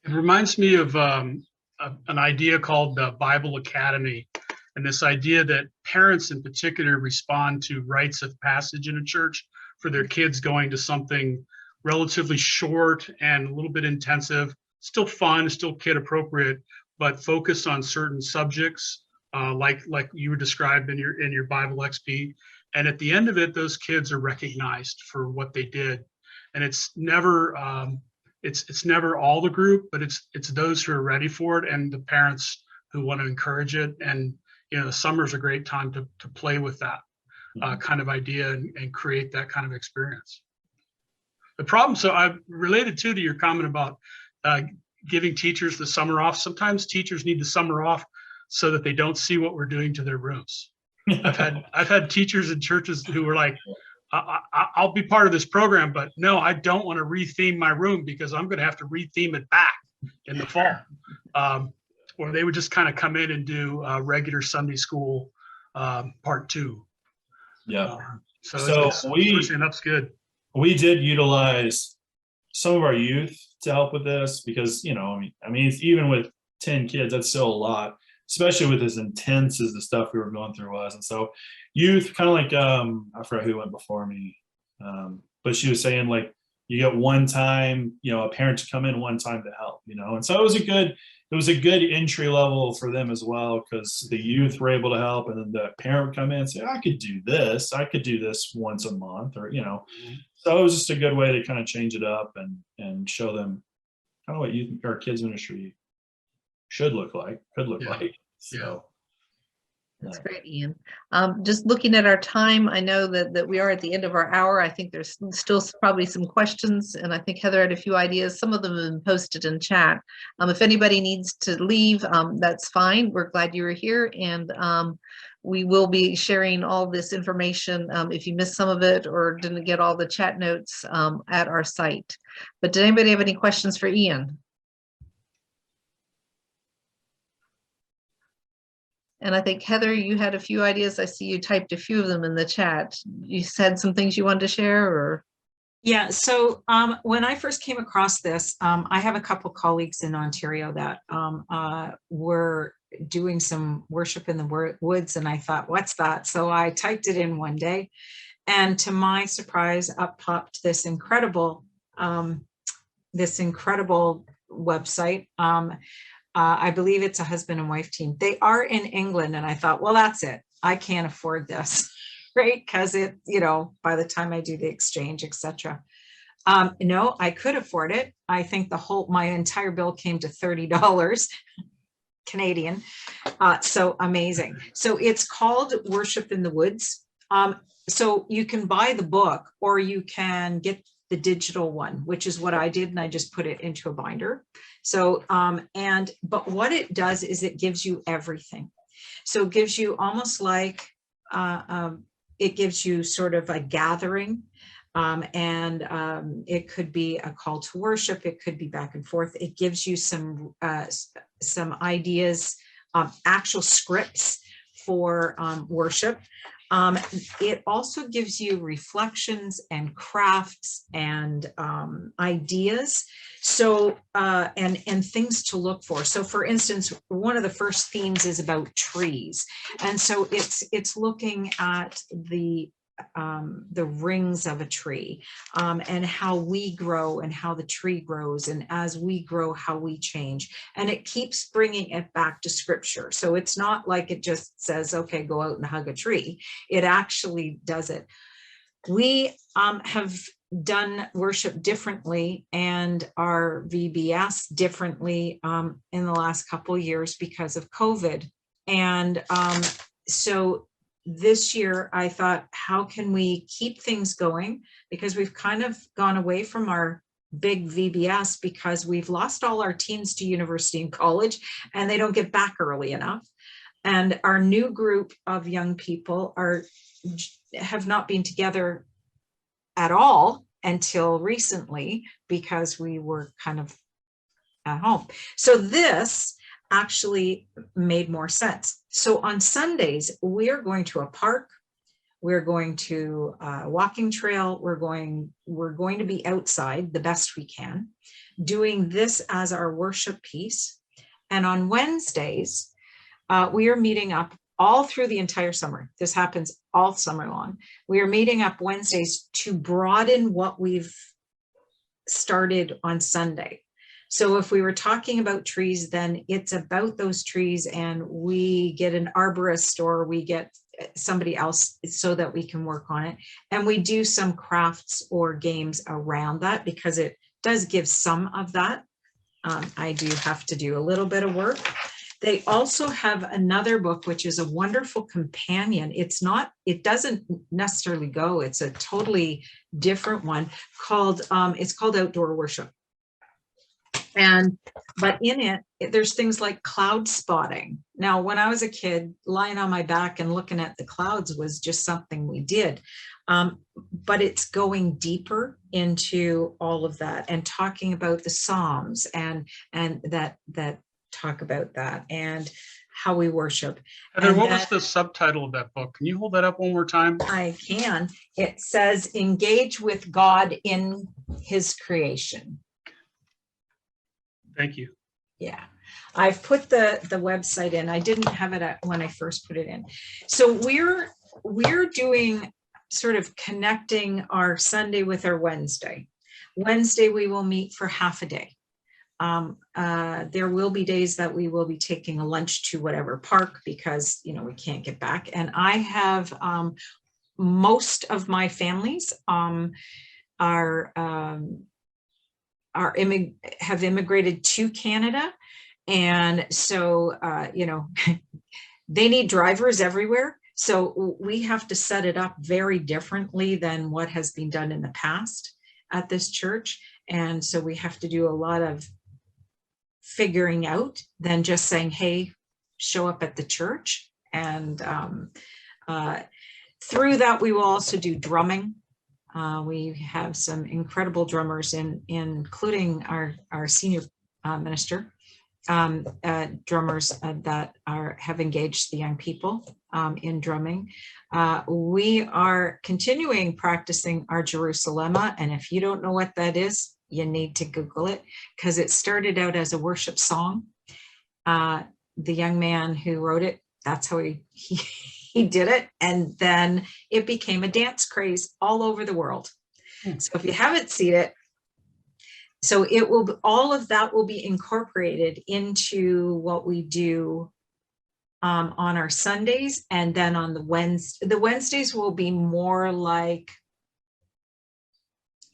it reminds me of an idea called the Bible Academy, and this idea that parents in particular respond to rites of passage in a church for their kids going to something relatively short and a little bit intensive, still fun, still kid appropriate, but focused on certain subjects, like you were described in your Bible XP. And at the end of it, those kids are recognized for what they did. And it's never it's never all the group, but it's those who are ready for it and the parents who want to encourage it. And you know, the summer's a great time to play with that kind of idea and create that kind of experience. The problem, so I related to your comment about giving teachers the summer off. Sometimes teachers need the summer off so that they don't see what we're doing to their rooms. I've had teachers in churches who were like, I'll be part of this program, but no, I don't want to retheme my room because I'm going to have to retheme it back in the fall. Or they would just kind of come in and do regular Sunday school part 2. Yeah. So that's good. We did utilize some of our youth to help with this because, you know, I mean, even with 10 kids, that's still a lot, especially with as intense as the stuff we were going through was. And so youth, kind of like, I forgot who went before me, but she was saying like, you get one time, you know, a parent to come in one time to help, you know? And so it was a good entry level for them as well, because the youth were able to help, and then the parent would come in and say, I could do this once a month, or, you know. So it was just a good way to kind of change it up and show them kind of what youth or kids ministry could look like. So that's great, Ian. Just looking at our time, I know that we are at the end of our hour. I think there's still probably some questions, and I think Heather had a few ideas. Some of them have been posted in chat. If anybody needs to leave, that's fine. We're glad you were here, and we will be sharing all this information if you missed some of it or didn't get all the chat notes at our site. But did anybody have any questions for Ian? And I think, Heather, you had a few ideas. I see you typed a few of them in the chat. You said some things you wanted to share, or? Yeah, so when I first came across this, I have a couple colleagues in Ontario that were doing some worship in the woods, and I thought, what's that? So I typed it in one day, and to my surprise, up popped this incredible website. I believe it's a husband and wife team. They are in England, and I thought, well, that's it. I can't afford this, right? Because it, by the time I do the exchange, etc. No, I could afford it. I think my entire bill came to $30 Canadian. So amazing. So it's called Worship in the Woods. So you can buy the book, or you can get the digital one, which is what I did, and I just put it into a binder. So, but what it does is it gives you everything. So it gives you almost like, it gives you sort of a gathering, and it could be a call to worship. It could be back and forth. It gives you some ideas, actual scripts for worship. It also gives you reflections and crafts and ideas. So, and things to look for. So for instance, one of the first themes is about trees. And so it's looking at the rings of a tree, and how we grow and how the tree grows, and as we grow, how we change. And it keeps bringing it back to scripture. So it's not like it just says, okay, go out and hug a tree. It actually does it. We have done worship differently and our VBS differently in the last couple of years because of COVID. And so this year I thought, how can we keep things going? Because we've kind of gone away from our big VBS because we've lost all our teens to university and college, and they don't get back early enough. And our new group of young people have not been together at all until recently because we were kind of at home. So this actually made more sense. So on Sundays, we're going to a park, we're going to a walking trail, we're going to be outside the best we can, doing this as our worship piece. And on Wednesdays, we are meeting up all through the entire summer. This happens all summer long. We are meeting up Wednesdays to broaden what we've started on Sunday. So if we were talking about trees, then it's about those trees, and we get an arborist or we get somebody else so that we can work on it. And we do some crafts or games around that because it does give some of that. I do have to do a little bit of work. They also have another book, which is a wonderful companion. It doesn't necessarily go, it's a totally different one called, it's called Outdoor Worship. But in it, there's things like cloud spotting. Now, when I was a kid, lying on my back and looking at the clouds was just something we did. But it's going deeper into all of that and talking about the Psalms and that talk about that and how we worship. Heather, what was the subtitle of that book? Can you hold that up one more time? I can. It says, Engage with God in His Creation. Thank you. Yeah, I've put the website in. I didn't have it when I first put it in. So we're doing sort of connecting our Sunday with our Wednesday. Wednesday, we will meet for half a day. There will be days that we will be taking a lunch to whatever park because, we can't get back. And I have most of my families have immigrated to Canada. And so, they need drivers everywhere. So we have to set it up very differently than what has been done in the past at this church. And so we have to do a lot of figuring out than just saying, hey, show up at the church. And through that, we will also do drumming. We have some incredible drummers, including our senior minister, drummers that have engaged the young people in drumming. We are continuing practicing our Jerusalema, and if you don't know what that is, you need to Google it because it started out as a worship song. the young man who wrote it, that's how he did it. And then it became a dance craze all over the world. So if you haven't seen it, so it will, all of that will be incorporated into what we do on our Sundays. And then on the Wednesdays will be more like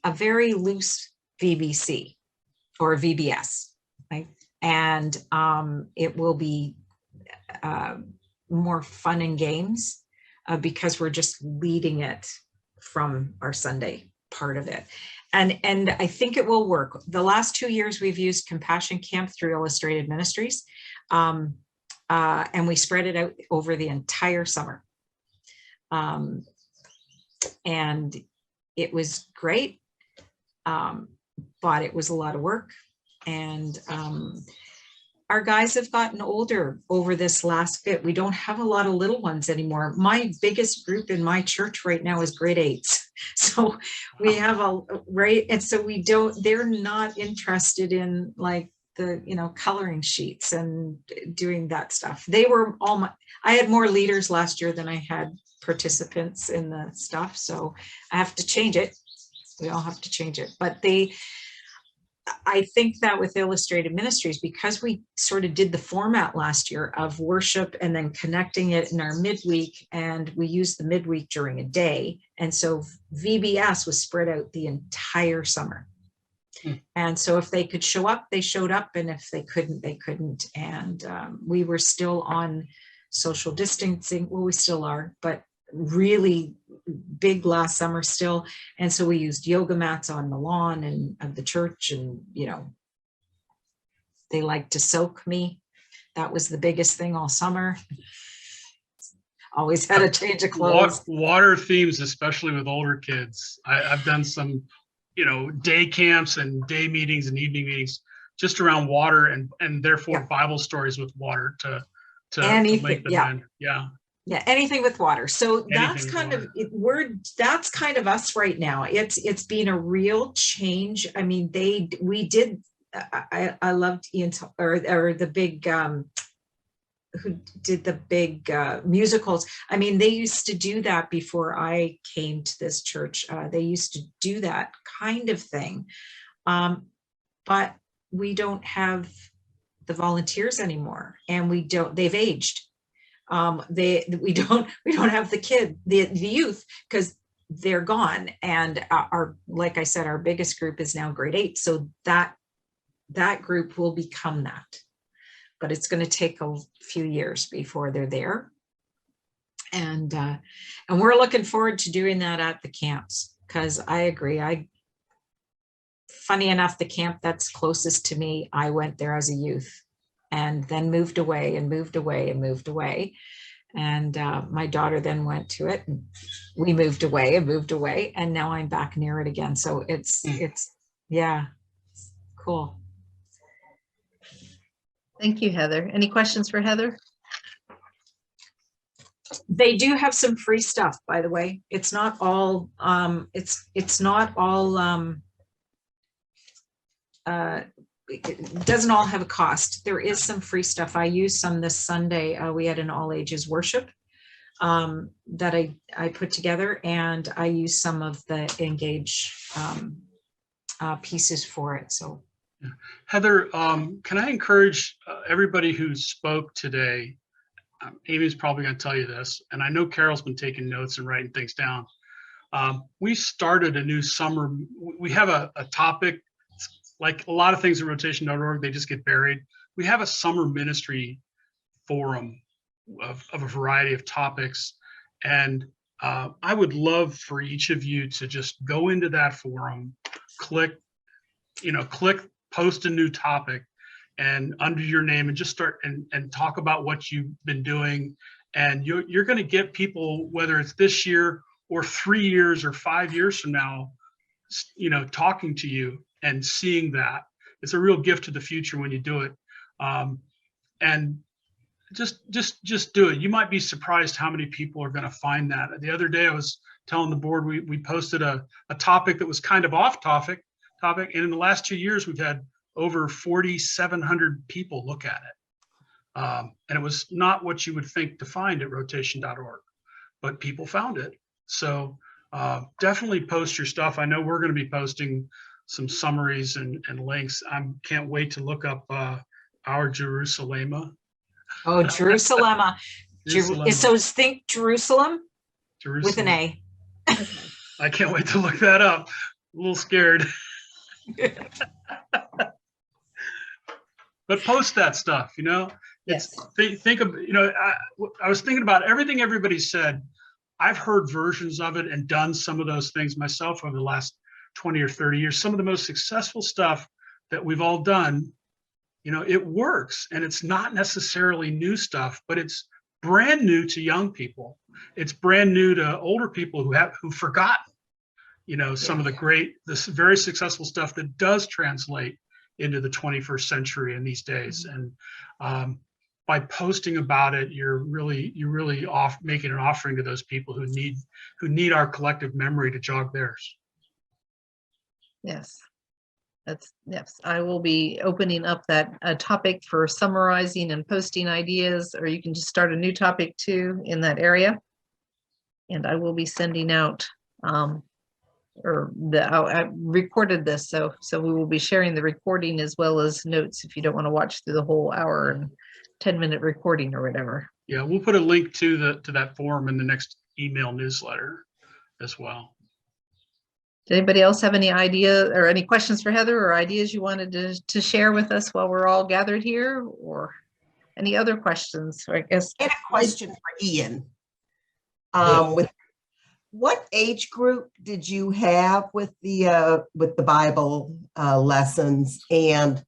a very loose VBC or VBS, right? And it will be more fun and games because we're just leading it from our Sunday part of it. And I think it will work. The last 2 years we've used Compassion Camp through Illustrated Ministries, and we spread it out over the entire summer. And it was great, but it was a lot of work. And our guys have gotten older over this last bit. We don't have a lot of little ones anymore. My biggest group in my church right now is grade 8s. So we have right. And so they're not interested in like the, coloring sheets and doing that stuff. They were I had more leaders last year than I had participants in the stuff. So I have to change it. We all have to change it. But I think that with Illustrated Ministries, because we sort of did the format last year of worship and then connecting it in our midweek, and we used the midweek during a day. And so VBS was spread out the entire summer. And so if they could show up, they showed up. And if they couldn't, they couldn't. And we were still on social distancing. Well, we still are, but really big last summer still. And so we used yoga mats on the lawn and of the church, and they like to soak me. That was the biggest thing all summer. Always had a change of clothes. Water themes, especially with older kids. I've done some day camps and day meetings and evening meetings just around water, and therefore Bible stories with water to link them in. Yeah, anything with water. So that's kind of us right now. It's been a real change. I mean, I loved Ian or the big who did the big musicals. I mean, they used to do that before I came to this church. They used to do that kind of thing, but we don't have the volunteers anymore, and they've aged. We don't have the youth, because they're gone. And like I said, our biggest group is now grade 8. So that group will become that, but it's going to take a few years before they're there. And we're looking forward to doing that at the camps, because I agree. Funny enough, the camp that's closest to me, I went there as a youth, and then moved away and moved away and moved away. And my daughter then went to it, and we moved away and moved away. And now I'm back near it again. So it's cool. Thank you, Heather. Any questions for Heather? They do have some free stuff, by the way. It's not all, it's not all, it doesn't all have a cost. There is some free stuff. I used some this Sunday. We had an all ages worship that I put together, and I used some of the Engage pieces for it. So, Heather, can I encourage everybody who spoke today? Amy's probably going to tell you this, and I know Carol's been taking notes and writing things down. We started a new summer. We have a topic. Like a lot of things at rotation.org, they just get buried. We have a summer ministry forum of a variety of topics. And I would love for each of you to just go into that forum, click, post a new topic and under your name, and just start and talk about what you've been doing. And you're going to get people, whether it's this year or 3 years or 5 years from now, talking to you and seeing that. It's a real gift to the future when you do it. And just do it. You might be surprised how many people are going to find that. The other day I was telling the board, we posted a topic that was kind of off topic, and in the last 2 years we've had over 4,700 people look at it. And it was not what you would think to find at rotation.org, but people found it. So definitely post your stuff. I know we're going to be posting some summaries and links. I can't wait to look up our Jerusalem. Oh, Jerusalem. Jerusalem. So think Jerusalem with an A. I can't wait to look that up. A little scared. But post that stuff, you know. Yes. Think of, you know, I was thinking about everything everybody said. I've heard versions of it and done some of those things myself over the last 20 or 30 years. Some of the most successful stuff that we've all done, you know, it works, and it's not necessarily new stuff, but it's brand new to young people. It's brand new to older people who've forgotten, you know, some of this very successful stuff that does translate into the 21st century in these days. And by posting about it, you're really making an offering to those people who need our collective memory to jog theirs. Yes. Yes, I will be opening up that topic for summarizing and posting ideas, or you can just start a new topic too in that area. And I will be sending out, I recorded this, so we will be sharing the recording as well as notes if you don't want to watch through the whole hour and 10-minute recording or whatever. Yeah, we'll put a link to that forum in the next email newsletter as well. Did anybody else have any idea or any questions for Heather, or ideas you wanted to share with us while we're all gathered here, or any other questions? Or I guess I had a question for Ian. Yeah. With what age group did you have with the Bible lessons? And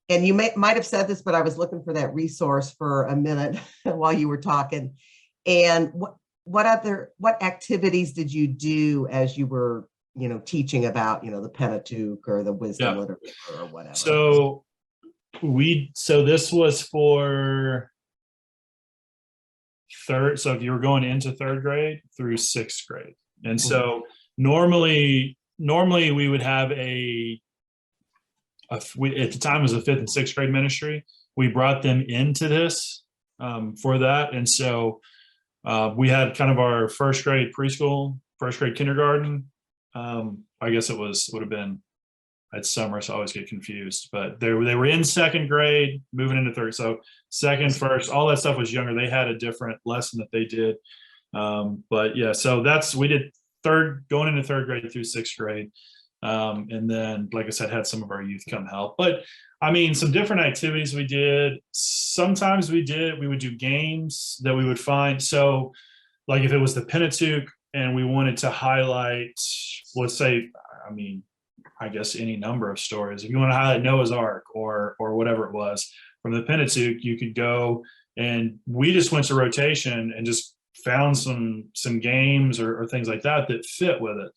you might have said this, but I was looking for that resource for a minute while you were talking. And what activities did you do as you were, you know, teaching about, you know, the Pentateuch or the wisdom literature or whatever? So this was for third. So if you were going into third grade through sixth grade. And so normally we would have at the time it was a fifth and sixth grade ministry. We brought them into this for that. And so we had kind of our first grade preschool, first grade kindergarten. I guess would have been at summer, so I always get confused, but they were in second grade, moving into third. So second, first, all that stuff was younger. They had a different lesson that they did. But yeah, so we did going into third grade through sixth grade. And then, like I said, had some of our youth come help. But I mean, some different activities we did. Sometimes we would do games that we would find. So like if it was the Pentateuch and we wanted to highlight, let's say, I mean, I guess any number of stories. If you want to highlight Noah's Ark or whatever it was from the Pentateuch, you could go, and we just went to rotation and just found some games or things like that fit with it.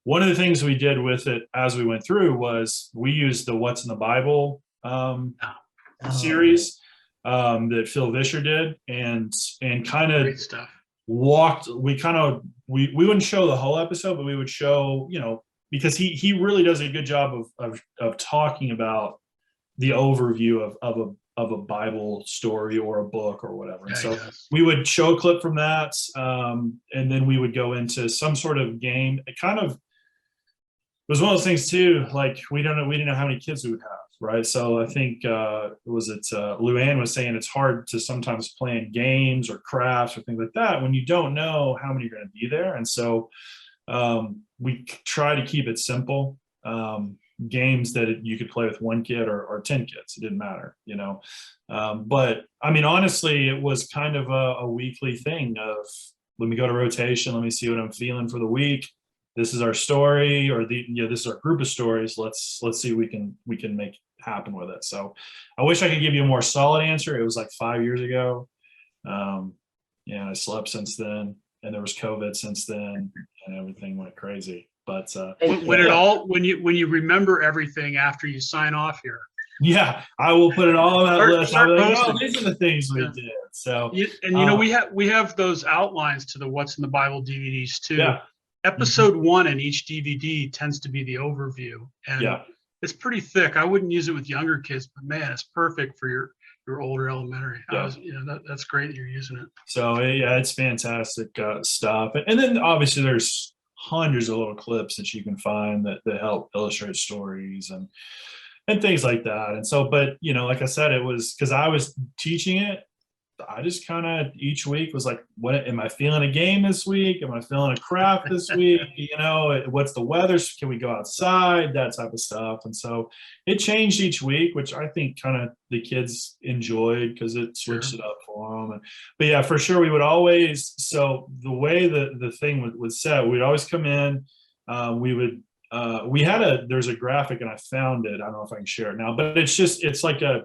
One of the things we did with it as we went through was we used the What's in the Bible series that Phil Vischer did, and kind of Great stuff. we wouldn't show the whole episode, but we would show, you know, because he really does a good job of talking about the overview of a Bible story or a book or whatever. And so we would show a clip from that, and then we would go into some sort of game. It kind of was one of those things too, like we didn't know how many kids we would have, right? So I think Luann was saying it's hard to sometimes plan games or crafts or things like that when you don't know how many are going to be there. And so we try to keep it simple, games that you could play with one kid or 10 kids. It didn't matter, you know. But I mean, honestly, it was kind of a weekly thing of, let me go to rotation. Let me see what I'm feeling for the week. This is our story, or this is our group of stories. Let's see what we can make happen with it. So I wish I could give you a more solid answer. It was like 5 years ago. Yeah, I slept since then, and there was COVID since then, and everything went crazy. But when you remember everything after you sign off here. Yeah, I will put it all on that list. I'll be like, oh, posting. these are the things we did. So we have those outlines to the What's in the Bible DVDs too. Yeah. Episode 1 in each DVD tends to be the overview, and it's pretty thick. I wouldn't use it with younger kids, but man, it's perfect for your older elementary. Yeah. That's great that you're using it. So yeah, it's fantastic stuff. And then obviously there's hundreds of little clips that you can find that help illustrate stories and things like that. And so, but like I said, it was because I was teaching it. I just kind of each week was like, what am I feeling a game this week? Am I feeling a craft this week? What's the weather? Can we go outside? That type of stuff. And so it changed each week, which I think kind of the kids enjoyed because it switched it up for them. But yeah, for sure, we would always, so the way the thing was set, we'd always come in, there's a graphic and I found it. I don't know if I can share it now, but it's like a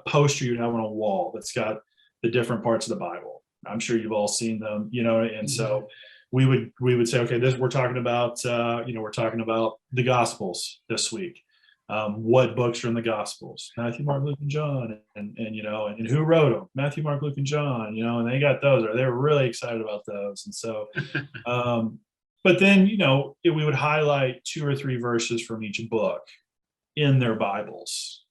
poster you'd have on a wall that's got the different parts of the Bible. I'm sure you've all seen them, and so we would say, okay, we're talking about the Gospels this week. What books are in the Gospels? Matthew, Mark, Luke, and John, and who wrote them? Matthew, Mark, Luke, and John, and they got those, or they were really excited about those. And so, but then, we would highlight 2 or 3 verses from each book in their Bibles.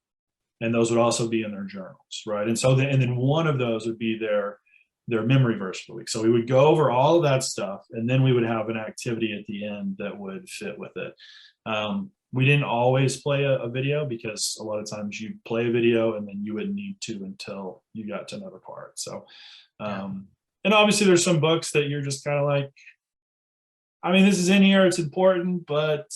And those would also be in their journals, right? And so, and then one of those would be their memory verse for the week. So we would go over all of that stuff, and then we would have an activity at the end that would fit with it. We didn't always play a video because a lot of times you play a video and then you wouldn't need to until you got to another part. So, and obviously there's some books that you're just kind of like, I mean, this is in here, it's important, but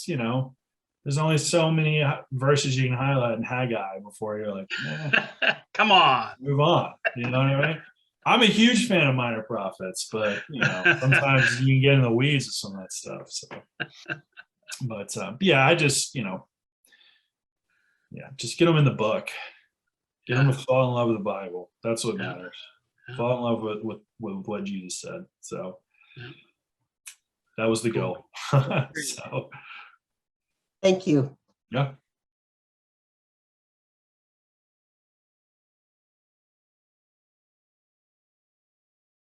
there's only so many verses you can highlight in Haggai before you're like, come on, move on. You know what I mean? I'm a huge fan of minor prophets, but sometimes you can get in the weeds with some of that stuff. So, but yeah, I just just get them in the book. Get them to fall in love with the Bible. That's what matters. Fall in love with what Jesus said. So that was the goal. So. Thank you. Yeah.